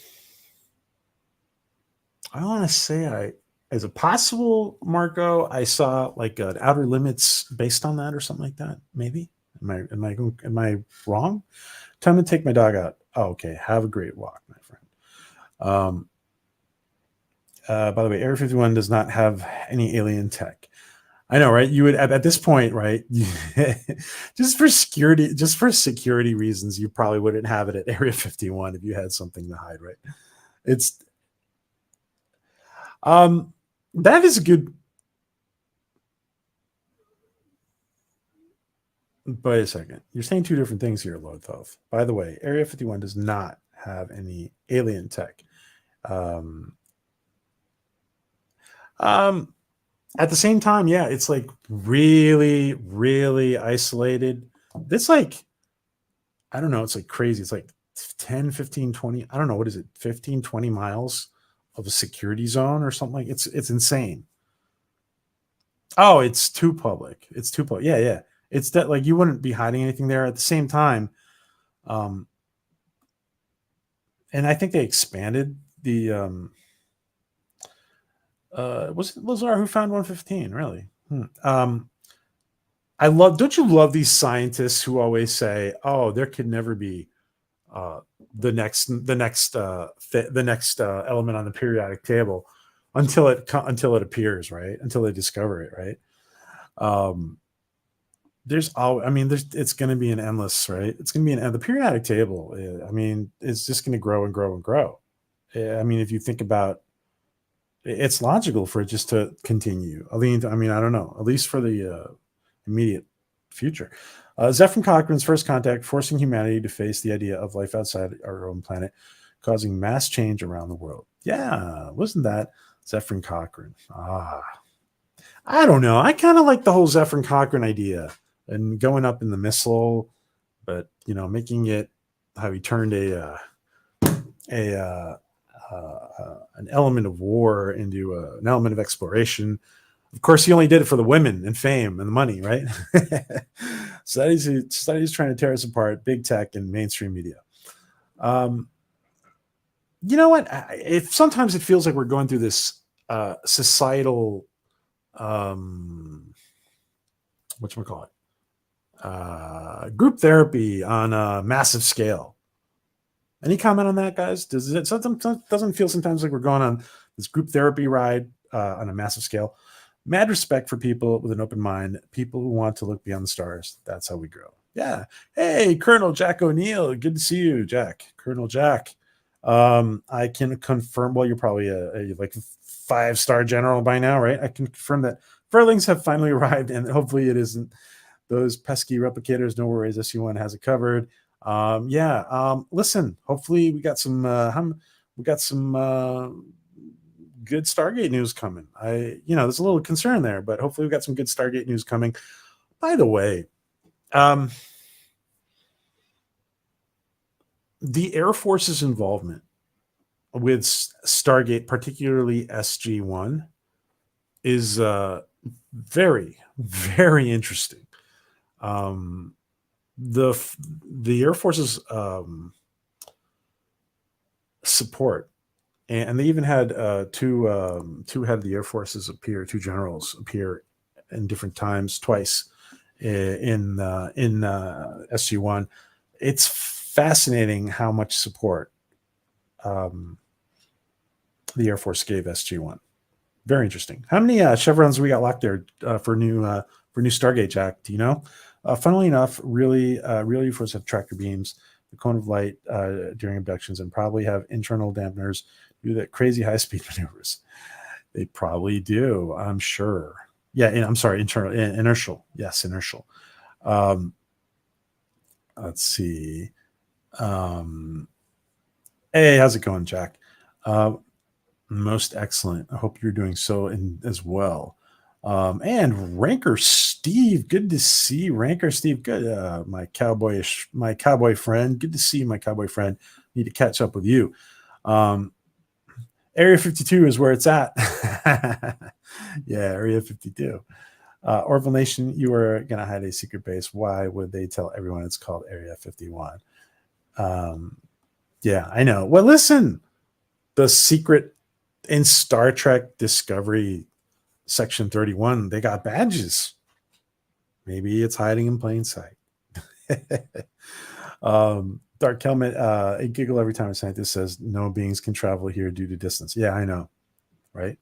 as a possible, Marco, I saw like an Outer Limits based on that or something like that. Maybe. Am I wrong? Time to take my dog out. Oh, okay. Have a great walk, my friend. By the way, Area 51 does not have any alien tech. I know, right? You would at this point, right? Just for security reasons, you probably wouldn't have it at Area 51 if you had something to hide, right? It's um that is a good. Wait a second. You're saying two different things here, Lord Thoth. By the way, Area 51 does not have any alien tech. Um, um, at the same time, yeah, it's like really, really isolated. It's like, I don't know, it's like crazy. It's like 10, 15, 20. I don't know, what is it, 15, 20 miles of a security zone or something like it's insane. Oh, it's too public. It's too public. Yeah, yeah. It's that like you wouldn't be hiding anything there at the same time. Um, and I think they expanded the was it Lazar who found 115, really? I love, don't you love these scientists who always say, "Oh, there could never be uh the next element on the periodic table until it appears, right? Until they discover it, right?" Um there's all I mean there's it's going to be an endless, right? It's going to be the periodic table. I mean, it's just going to grow and grow and grow. I mean, if you think about, it's logical for it just to continue. I mean, I don't know, at least for the immediate future. Zephyr Cochrane's first contact, forcing humanity to face the idea of life outside our own planet, causing mass change around the world. Yeah, wasn't that Zephyr Cochrane? I don't know. I kind of like the whole Zephyr Cochrane idea and going up in the missile, but making it how he turned a an element of war into an element of exploration. Of course, he only did it for the women and fame and the money, right? Studies trying to tear us apart, big tech and mainstream media. You know what? If sometimes it feels like we're going through this societal, whatchamacallit, group therapy on a massive scale. Any comment on that, guys? Does it doesn't feel sometimes like we're going on this group therapy ride on a massive scale? Mad respect for people with an open mind, people who want to look beyond the stars. That's how we grow. Yeah. Hey, Colonel Jack O'Neill. Good to see you, Jack. Colonel Jack. I can confirm. Well, you're probably a like 5-star general by now, right? I can confirm that furlings have finally arrived, and hopefully it isn't those pesky replicators. No worries, SU1 has it covered. Listen, hopefully we got some good Stargate news coming. There's a little concern there, but hopefully we've got some good Stargate news coming. By the way, the Air Force's involvement with Stargate, particularly SG1, is very, very interesting. The Air Force's support, and they even had two head of the Air Forces appear, two generals appear in different times, twice in SG1. It's fascinating how much support the Air Force gave SG1. Very interesting. How many chevrons we got locked there for new Stargate, Jack? Do you know? Funnily enough, real UFOs have tractor beams, the cone of light during abductions, and probably have internal dampeners do that crazy high speed maneuvers. They probably do, I'm sure. Yeah, I'm sorry, inertial. Yes, inertial. Let's see. Hey, how's it going, Jack? Most excellent. I hope you're doing so as well. And Ranker Steve, good to see Ranker Steve. Good, my cowboy friend. Good to see my cowboy friend. Need to catch up with you. Area 52 is where it's at. Yeah, Area 52. Orville Nation, you are gonna hide a secret base. Why would they tell everyone it's called Area 51? Yeah, I know. Well, listen, the secret in Star Trek Discovery Section 31, they got badges. Maybe it's hiding in plain sight. Dark Kelmet, a giggle every time a scientist says no beings can travel here due to distance. Yeah, I know, right?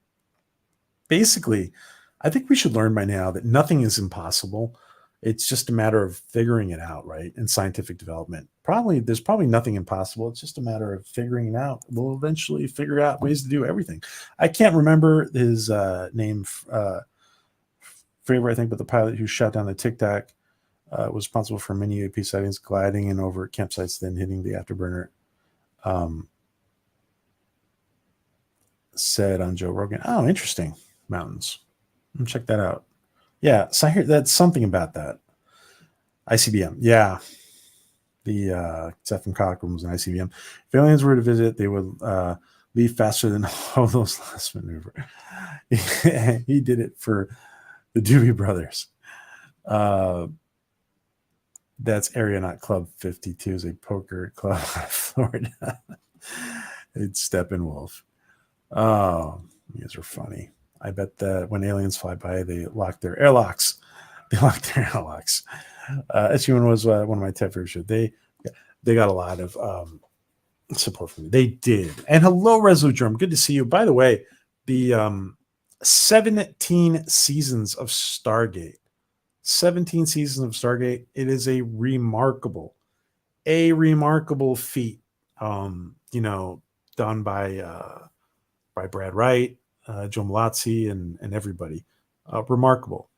Basically, I think we should learn by now that nothing is impossible. It's just a matter of figuring it out, right? In scientific development, there's probably nothing impossible. It's just a matter of figuring it out. We'll eventually figure out ways to do everything. I can't remember his name, Fravor, I think, but the pilot who shot down the Tic Tac was responsible for many UAP sightings, gliding in over campsites, then hitting the afterburner. Said on Joe Rogan. Oh, interesting. Mountains. Check that out. Yeah, so I hear that's something about that. ICBM. Yeah. The Zephyr Cochrane was an ICBM. If aliens were to visit, they would leave faster than all those last maneuver. He did it for the Doobie Brothers. That's Area Not Club 52 is a poker club out of Florida. It's Steppenwolf. Oh, you guys are funny. I bet that when aliens fly by, they lock their airlocks. They lock their airlocks. SU1 was one of my TED shows. They got a lot of support from me. They did. And hello, Resolute Drum. Good to see you. By the way, the 17 seasons of Stargate. 17 seasons of Stargate. It is a remarkable feat. Done by Brad Wright, Joe Malazzi, and everybody. Remarkable.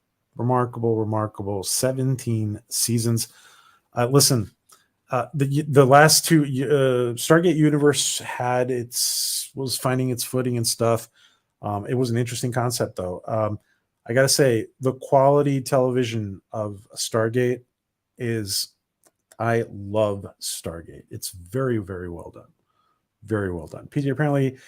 17 seasons. Listen, the last two Stargate Universe was finding its footing and stuff. It was an interesting concept, though. I gotta say, the quality television of Stargate I love Stargate. It's very, very well done. Very well done. PJ, apparently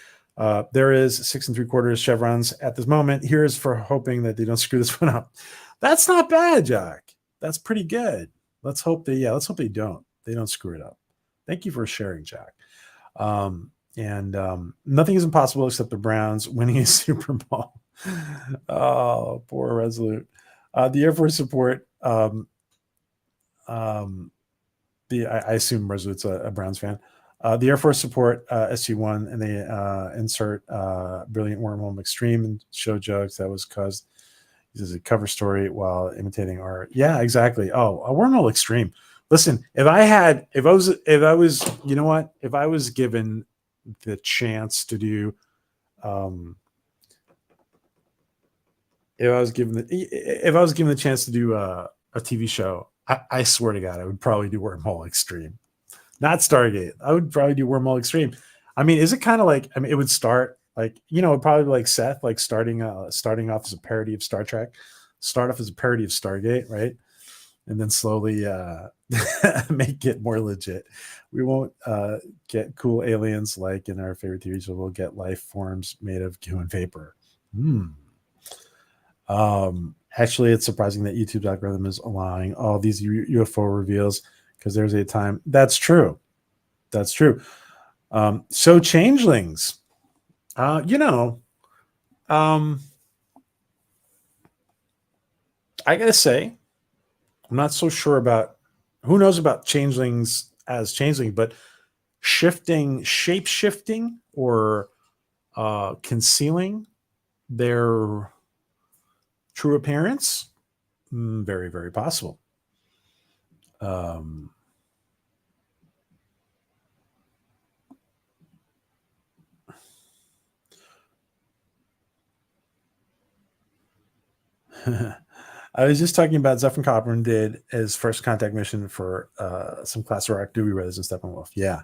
there is 6 3/4 chevrons at this moment. Here's for hoping that they don't screw this one up. That's not bad, Jack. That's pretty good. Let's hope they don't. They don't screw it up. Thank you for sharing, Jack. Nothing is impossible except the Browns winning a Super Bowl. Oh, poor Resolute. The Air Force support. I assume Resolute's a Browns fan. The Air Force support SU1, and they insert Brilliant Wormhole Extreme and show jokes that was caused. This is a cover story while imitating art. Yeah, exactly. Oh, a Wormhole Extreme. Listen, if I was given the chance to do, if I was given the chance to do a TV show, I swear to God, I would probably do Wormhole Extreme. Not Stargate. I would probably do Wormhole Extreme. I mean, is it kind of like? I mean, it would start like probably like Seth, like starting off as a parody of Star Trek, start off as a parody of Stargate, right? And then slowly make it more legit. We won't get cool aliens like in our favorite TV show. We'll get life forms made of goo and vapor. Actually, it's surprising that YouTube's algorithm is allowing all these UFO reveals. Because there's a time that's true. So changelings, I gotta say, I'm not so sure about who knows about changelings as changeling, but shape shifting, or concealing their true appearance, very, very possible. I was just talking about Zephyr Cochrane did his first contact mission for some Class Rock Doobie Brothers and Steppenwolf. Yeah.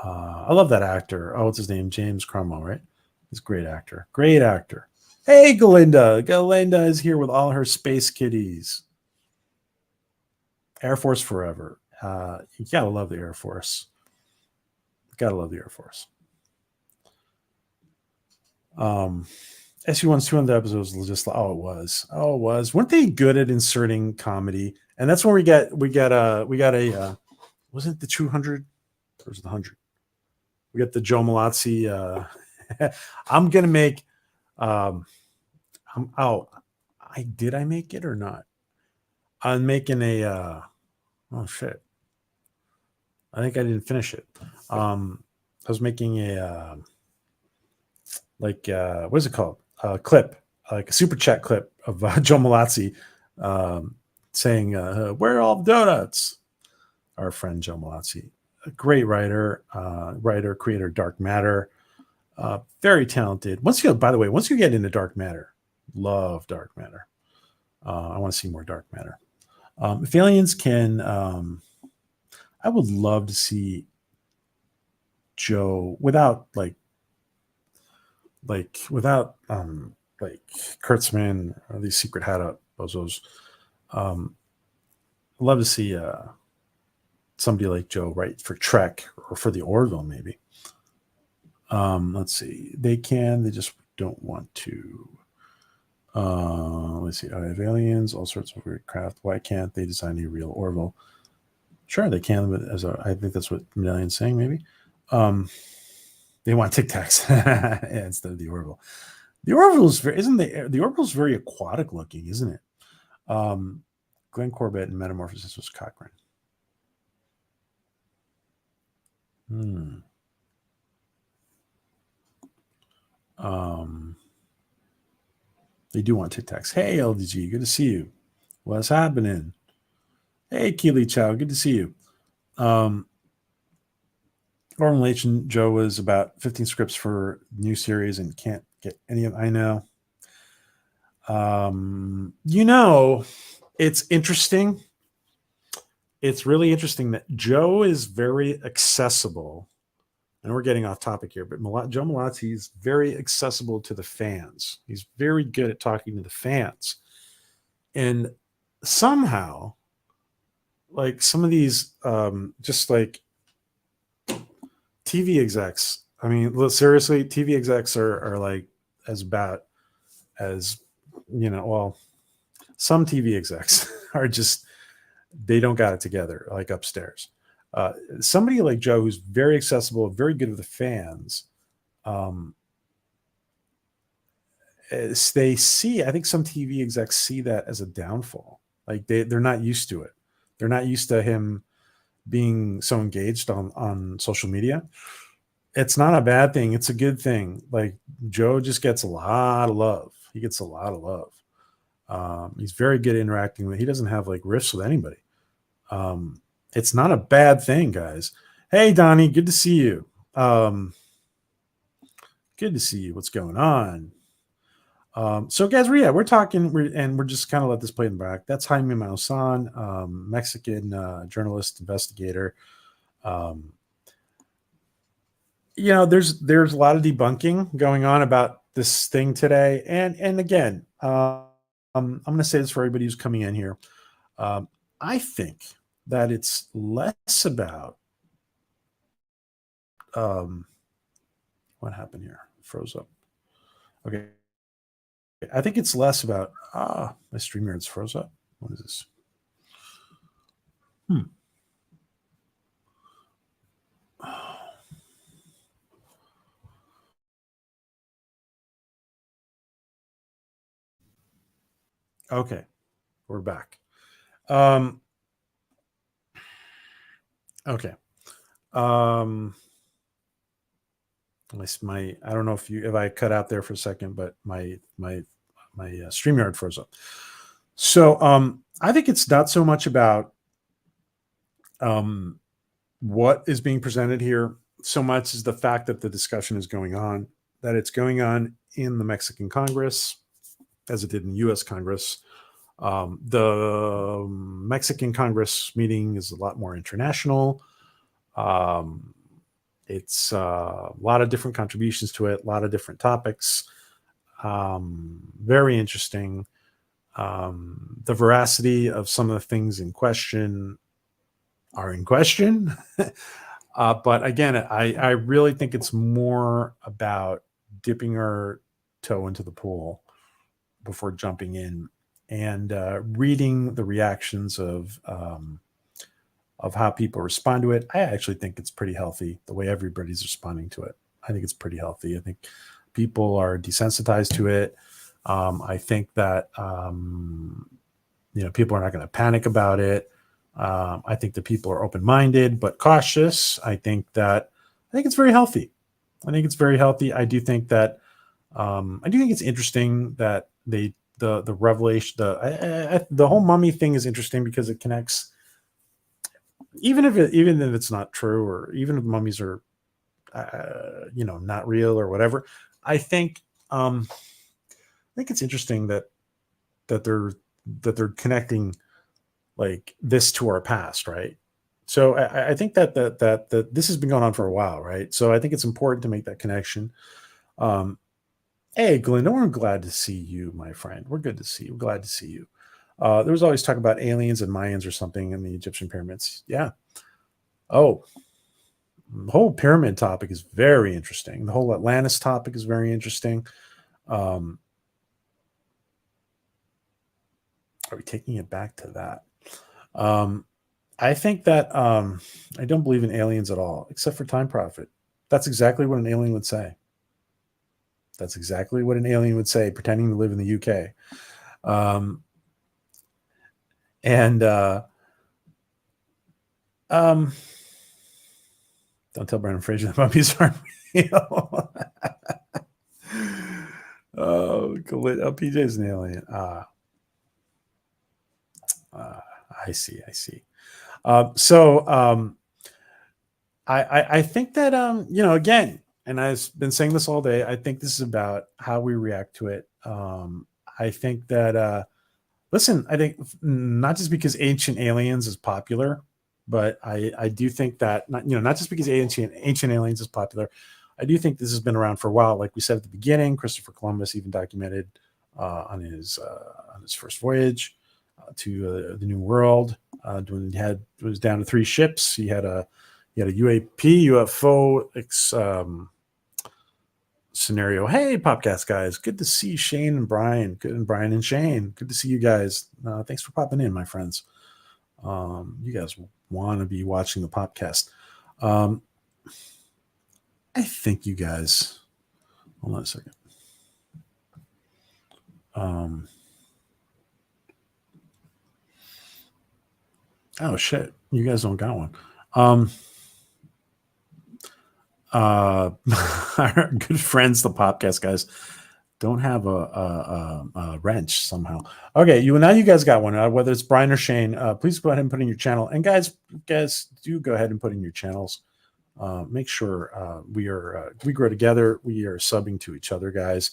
I love that actor. Oh, what's his name? James Cromwell, right? He's a great actor. Hey, Galinda. Galinda is here with all her space kitties. Air Force forever. You gotta love the Air Force. SU1's 200 episodes was just it was. Weren't they good at inserting comedy? And that's when we got a wasn't it the 200 or was it the 100? We got the Joe Malazzi. I'm gonna make. I make it or not? I'm making a. Oh shit! I think I didn't finish it. I was making a what is it called? A clip, like a super chat clip of Joe Malazzi saying, "Where are all the donuts?" Our friend Joe Malazzi, a great writer, creator of Dark Matter, very talented. By the way, once you get into Dark Matter, love Dark Matter. I want to see more Dark Matter. If aliens can, I would love to see Joe without without Kurtzman or these secret hat up bozos. I'd love to see somebody like Joe write for Trek or for the Orville, maybe. Let's see. They just don't want to. Let's see. I have aliens, all sorts of weird craft. Why can't they design a real Orville? Sure, they can, but I think that's what Medallion's saying, maybe. They want Tic Tacs instead of the Orville. The Orville is the Orville's very aquatic looking, isn't it? Glenn Corbett and Metamorphosis was Cochrane. They do want Tic Tacs. Hey, LDG, good to see you. What's happening? Hey, Keely Chow, good to see you. Formulation Joe was about 15 scripts for new series and can't get any of. I know. It's interesting. It's really interesting that Joe is very accessible, and we're getting off topic here, but Joe Malazzi is very accessible to the fans. He's very good at talking to the fans. And somehow, like some of these, just like TV execs, I mean, seriously, TV execs are like as bad as, some TV execs are just, they don't got it together, like upstairs. Somebody like Joe, who's very accessible, very good with the fans, they see, I think some TV execs see that as a downfall. Like they're not used to it. They're not used to him being so engaged on social media. It's not a bad thing. It's a good thing. Like Joe just gets a lot of love. He gets a lot of love. He's very good at interacting with. He doesn't have like riffs with anybody. It's not a bad thing, guys. Hey, Donnie, good to see you. Good to see you. What's going on? So, guys, we're talking, and we're just kind of let this play in the back. That's Jaime Maussan, Mexican journalist, investigator. There's a lot of debunking going on about this thing today, and again, I'm going to say this for everybody who's coming in here. I think that it's less about what happened here. Froze up. Okay. I think it's less about my StreamYard's froze up. What is this? Okay, we're back. Okay. My I don't know if I cut out there for a second, but my StreamYard froze up. So I think it's not so much about what is being presented here, so much as the fact that the discussion is going on, that it's going on in the Mexican Congress, as it did in U.S. Congress. The Mexican Congress meeting is a lot more international. It's a lot of different contributions to it, a lot of different topics. Very interesting. The veracity of some of the things in question are in question. But again, I really think it's more about dipping our toe into the pool before jumping in and reading the reactions of how people respond to it. I actually think it's pretty healthy the way everybody's responding to it. I think it's pretty healthy. I think people are desensitized to it. I think that people are not going to panic about it. I think that people are open-minded but cautious. I think it's very healthy. I think it's very healthy. I do think that I do think it's interesting that the revelation, the whole mummy thing is interesting because it connects, even if it's not true, or even if mummies are not real or whatever. I think it's interesting that they're that they're connecting like this to our past, right? So I think that this has been going on for a while, right? So I think it's important to make that connection. Um, Hey, Glenn, we're glad to see you, my friend. We're good to see you. We're glad to see you. There was always talk about aliens and Mayans or something in the Egyptian pyramids. Yeah. Oh, the whole pyramid topic is very interesting. The whole Atlantis topic is very interesting. Um, are we taking it back to that? Um, I think that I don't believe in aliens at all, except for Time Prophet. That's exactly what an alien would say. That's exactly what an alien would say, pretending to live in the UK. Um, and um, Don't tell Brandon Fraser the puppies aren't real. Oh, PJ's an alien. I see. I see. So I think that again, and I've been saying this all day. I think this is about how we react to it. I think that listen, I think not just because Ancient Aliens is popular, but I do think that not just because Ancient Aliens is popular, I do think this has been around for a while. Like we said at the beginning, Christopher Columbus even documented on his first voyage to the New World. When it was down to 3 ships, he had a UFO scenario. Hey, Popcast guys, good to see Shane and Brian. Brian and Shane, good to see you guys. Thanks for popping in, my friends. You guys want to be watching the podcast. I think you guys. Hold on a second. Oh shit, you guys don't got one. Our good friends, the Popcast guys, don't have a wrench somehow. Okay, now you guys got one. Whether it's Brian or Shane, please go ahead and put in your channel. And guys, do go ahead and put in your channels. Make sure we grow together. We are subbing to each other, guys.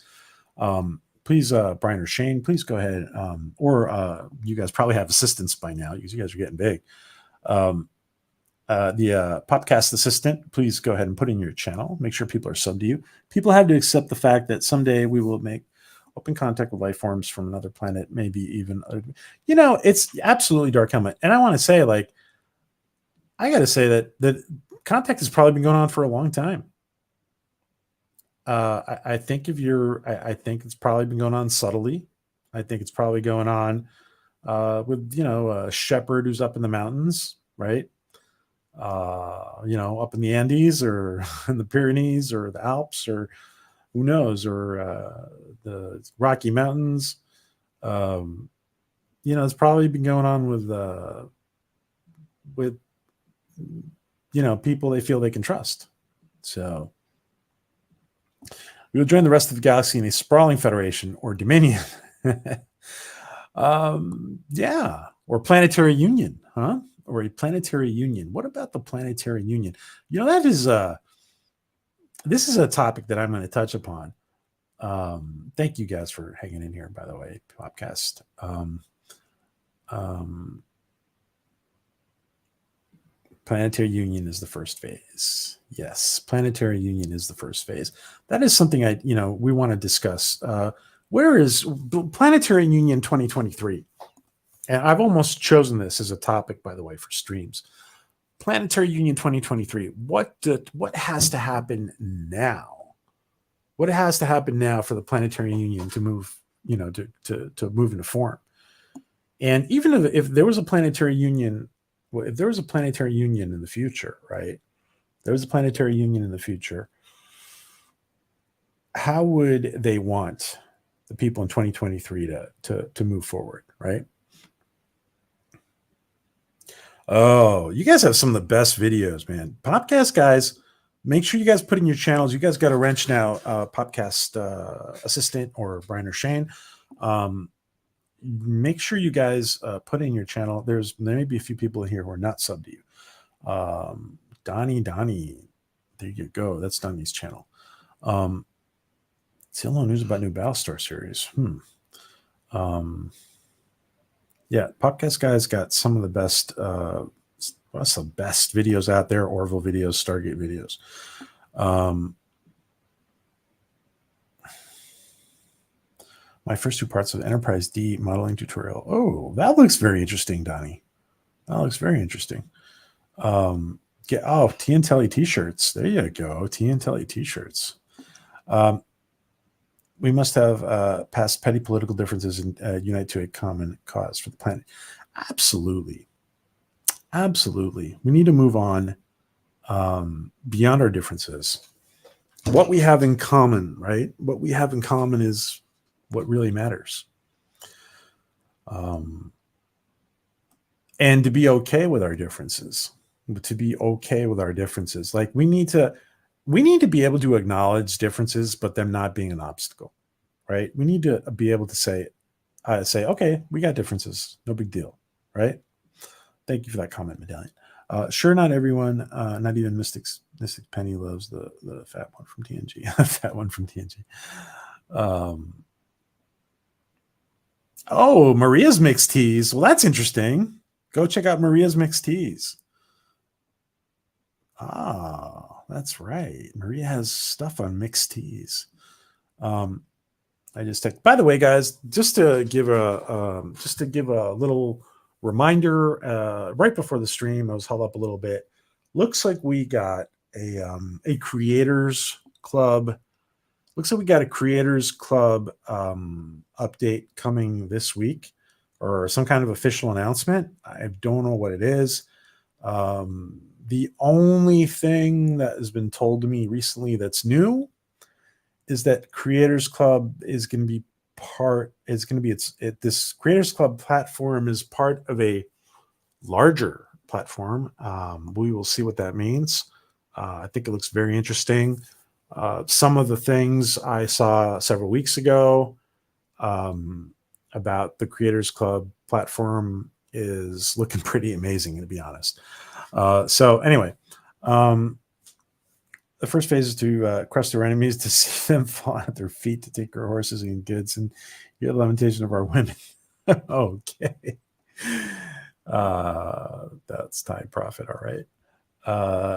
Please, Brian or Shane, please go ahead. Or you guys probably have assistants by now because you guys are getting big. The Popcast assistant, please go ahead and put in your channel. Make sure people are subbed to you. People have to accept the fact that someday we will make open contact with life forms from another planet, maybe even, it's absolutely Dark Helmet. And I want to say, I got to say that contact has probably been going on for a long time. I think I think it's probably been going on subtly. I think it's probably going on with, a shepherd who's up in the mountains, right? Up in the Andes or in the Pyrenees or the Alps or who knows, or the Rocky Mountains. It's probably been going on with people they feel they can trust. So we will join the rest of the galaxy in a sprawling federation or dominion. Yeah, or planetary union, huh? Or a planetary union. What about the planetary union? That is this is a topic that I'm going to touch upon. Thank you guys for hanging in here, by the way, Popcast. Planetary union is the first phase. Yes, planetary union is the first phase. That is something we want to discuss. Where is planetary union 2023? And I've almost chosen this as a topic, by the way, for streams. Planetary Union 2023. What has to happen now? What has to happen now for the Planetary Union to move, to move into form? And even if there was a planetary union, if there was a planetary union in the future, right? There was a planetary union in the future. How would they want the people in 2023 to move forward, right? Oh, you guys have some of the best videos, man. Popcast guys Make sure you guys put in your channels. You guys got a wrench now, podcast assistant or Brian or Shane. Make sure you guys put in your channel. There may be a few people here who are not subbed to you. Donnie, there you go. That's Donnie's channel. CLO news about new Battlestar series. Yeah, Podcast Guy's got some of the best. What's the best videos out there? Orville videos, Stargate videos. My first 2 parts of Enterprise D modeling tutorial. Oh, that looks very interesting, Donnie. That looks very interesting. TNTelly t-shirts. There you go. TNTelly t-shirts. We must have past petty political differences and unite to a common cause for the planet. Absolutely. We need to move on beyond our differences. What we have in common, right? What we have in common is what really matters. And to be okay with our differences. Like we need to be able to acknowledge differences, but them not being an obstacle, right? We need to be able to say, okay, we got differences, no big deal, right? Thank you for that comment, Medallion. Sure, not everyone, not even Mystic Penny loves the fat one from TNG. Fat one from TNG. Oh, Maria's Mixed Teas. Well, that's interesting. Go check out Maria's Mixed Teas. Ah, that's right. Maria has stuff on mixed teas. I just text. By the way, guys, just to give a little reminder, right before the stream, I was held up a little bit. Looks like we got a creators club. Looks like we got a creators club update coming this week, or some kind of official announcement. I don't know what it is. The only thing that has been told to me recently that's new is that Creators Club is going to be this Creators Club platform is part of a larger platform. We will see what that means. I think it looks very interesting. Some of the things I saw several weeks ago about the Creators Club platform is looking pretty amazing, to be honest. So anyway, the first phase is to crush their enemies, to see them fall at their feet, to take our horses and goods, and hear the lamentation of our women. Okay. That's Time Profit. All right.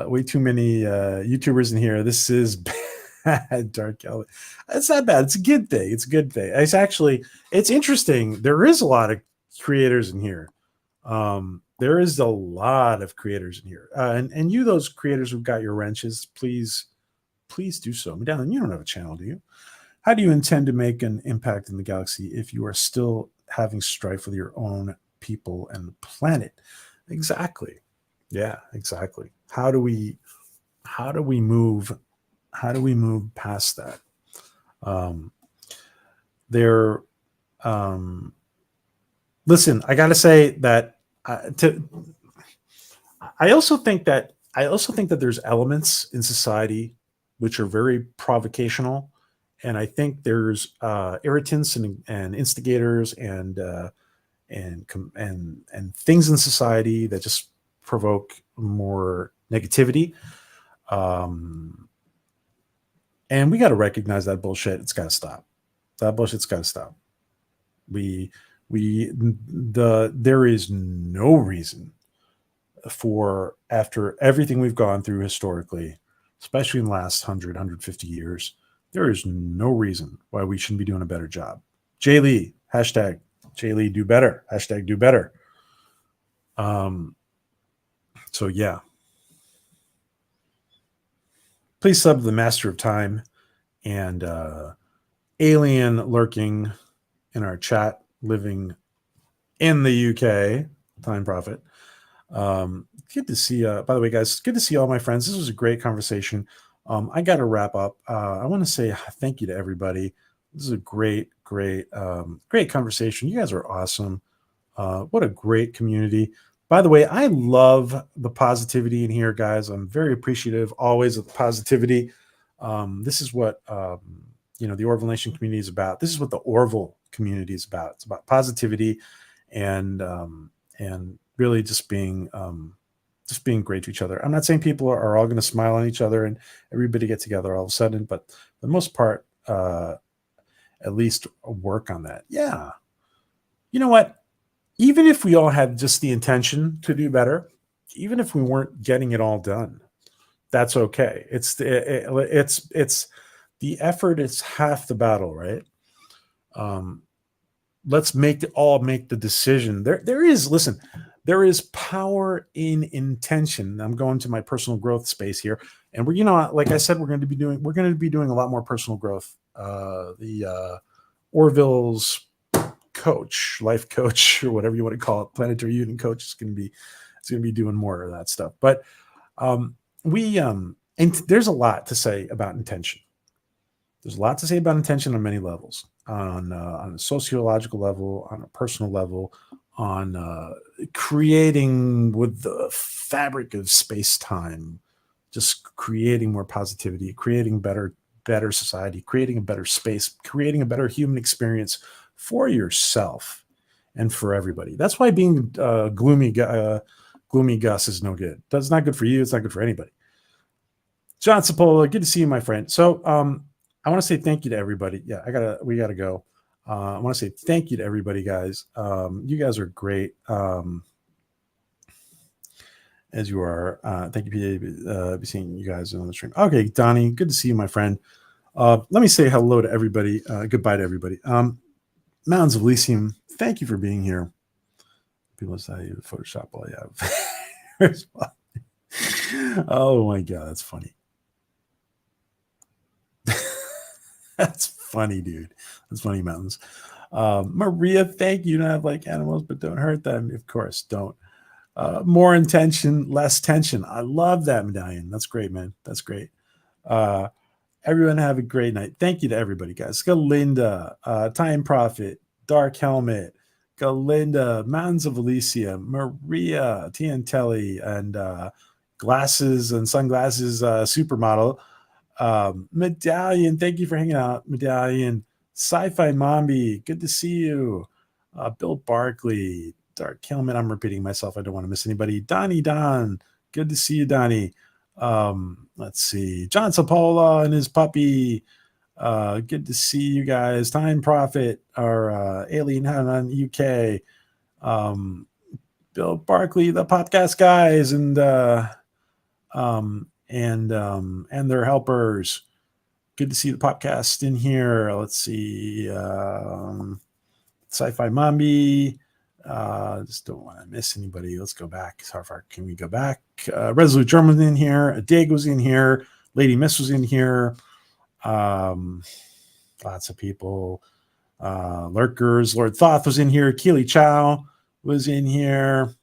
Way too many YouTubers in here. This is bad, Dark Ellie. It's not bad. It's a good thing. It's interesting. There is a lot of creators in here. There is a lot of creators in here. And you, those creators who've got your wrenches, please do so. Medallion, you don't have a channel, do you? How do you intend to make an impact in the galaxy if you are still having strife with your own people and the planet? Exactly. Yeah, exactly. How do we move past that? Listen, I got to say that I also think that there's elements in society which are very provocational, and I think there's irritants and instigators and things in society that just provoke more negativity. And we got to recognize that bullshit. It's got to stop. That bullshit's got to stop. There is no reason for, after everything we've gone through historically, especially in the last 150 years, there is no reason why we shouldn't be doing a better job. Jay Lee, hashtag Jay Lee do better, hashtag do better. So yeah. Please sub the Master of Time and Alien lurking in our chat, living in the UK, Time Profit. Good to see, by the way, guys, good to see all my friends. This was a great conversation. I got to wrap up. I want to say thank you to everybody. This is a great conversation. You guys are awesome. What a great community. By the way, I love the positivity in here, guys. I'm very appreciative always of the positivity. This is what the Orville Nation community is about. This is what the Orville community is about. It's about positivity and really just being great to each other. I'm not saying people are all going to smile on each other and everybody get together all of a sudden, but for the most part, at least work on that. Yeah. You know what? Even if we all had just the intention to do better, even if we weren't getting it all done, that's okay. It's the effort. It's half the battle, right? Let's make the decision. There is power in intention. I'm going to my personal growth space here, and like I said, we're going to be doing a lot more personal growth. The Orville's life coach, or whatever you want to call it, planetary unit coach, is going to be doing more of that stuff. But and there's a lot to say about intention. There's a lot to say about intention on many levels, on a sociological level, on a personal level, on creating with the fabric of space-time, just creating more positivity, creating better society, creating a better space, creating a better human experience for yourself and for everybody. That's why being gloomy Gus is no good. That's not good for you. It's not good for anybody. John Sapola, good to see you, my friend. So I want to say thank you to everybody. Yeah, we gotta go. I want to say thank you to everybody, guys. You guys are great. As you are. Thank you, PA. Be seeing you guys on the stream. Okay, Donnie, good to see you, my friend. Let me say hello to everybody. Goodbye to everybody. Mountains of Elysium, thank you for being here. People say Photoshop all I have. Oh my God, that's funny. That's funny, dude. That's funny, Mountains. Maria, thank you. Not like animals, but don't hurt them. Of course, don't. More intention, less tension. I love that medallion. That's great, man. That's great. Everyone have a great night. Thank you to everybody, guys. Galinda, Time Prophet, Dark Helmet, Galinda, Mountains of Elysium, Maria, Tiantelli, and Glasses and Sunglasses Supermodel. Medallion, thank you for hanging out. Medallion, Sci-Fi Mombi, good to see you. Bill Barkley, Dark Helmet, I'm repeating myself. I don't want to miss anybody. Donnie Don, good to see you, Donnie. Let's see. John Sapola and his puppy. Good to see you guys. Time Prophet, our Alien on UK. Bill Barkley, the podcast guys, and their helpers. Good to see the podcast in here. Let's see. Sci-Fi Mombi. Just don't want to miss anybody. Let's go back. How far can we go back? Resolute German was in here. Adig was in here. Lady Miss was in here. Lots of people. Lurkers. Lord Thoth was in here. Keely Chow was in here.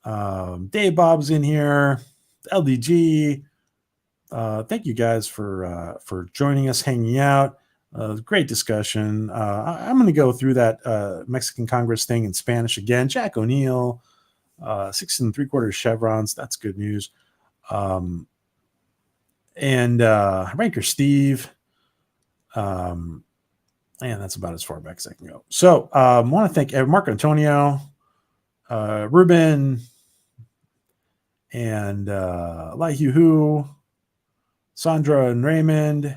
Dave Bob was in here. LDG. Thank you guys for joining us, hanging out. Great discussion. I'm going to go through that Mexican Congress thing in Spanish again. Jack O'Neill, 6 3/4 chevrons. That's good news. And Ranker Steve. And that's about as far back as I can go. So I want to thank Mark Antonio, Ruben, and Lai Hu Hu, Sandra and Raymond.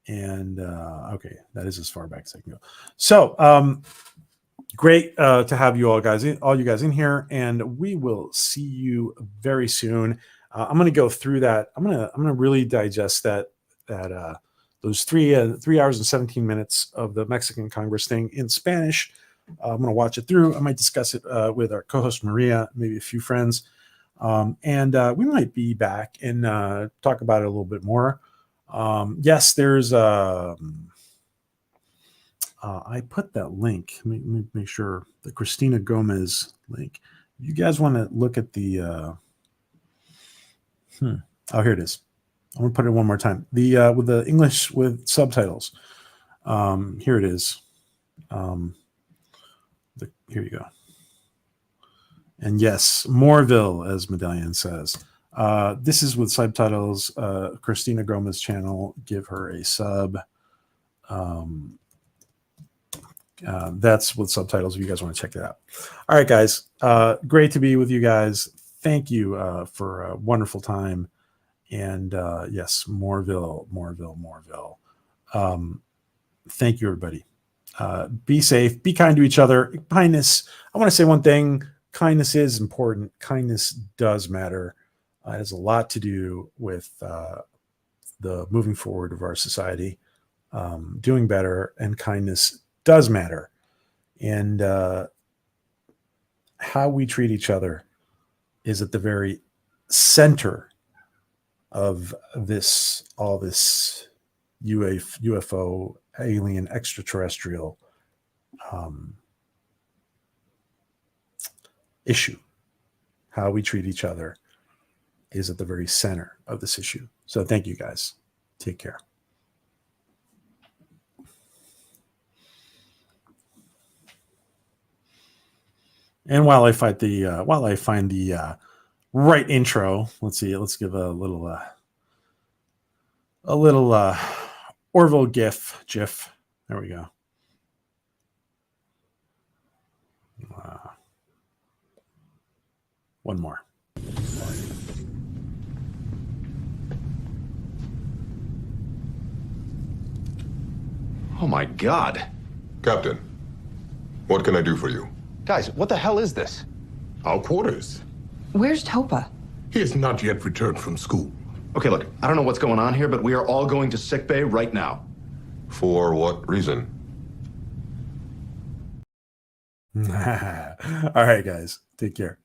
And okay, that is as far back as I can go. So great to have you all you guys in here, and we will see you very soon. I'm going to go through that. I'm going to really digest those 3 hours and 17 minutes of the Mexican Congress thing in Spanish. I'm going to watch it through. I might discuss it with our co-host Maria, maybe a few friends, and we might be back and talk about it a little bit more. Yes, there's I put that link. Let me make sure, the Christina Gomez link. You guys want to look at the oh, here it is. I'm gonna put it one more time. The with the English with subtitles. Here it is. Here you go. And yes, Moreville, as Medallion says. This is with subtitles. Christina Groma's channel. Give her a sub. That's with subtitles if you guys want to check that out. All right, guys. Great to be with you guys. Thank you for a wonderful time. And yes, Moreville. Thank you, everybody. Be safe. Be kind to each other. Kindness. I want to say one thing. Kindness is important. Kindness does matter. It has a lot to do with the moving forward of our society, doing better, and kindness does matter. And how we treat each other is at the very center of this, all this UFO, alien, extraterrestrial issue. How we treat each other is at the very center of this issue. So thank you, guys. Take care. And while I find the right intro, let's see. Let's give a little Orville GIF. There we go. One more. Oh my God. Captain, what can I do for you? Guys, what the hell is this? Our quarters. Where's Topa? He has not yet returned from school. Okay, look, I don't know what's going on here, but we are all going to sickbay right now. For what reason? All right, guys. Take care.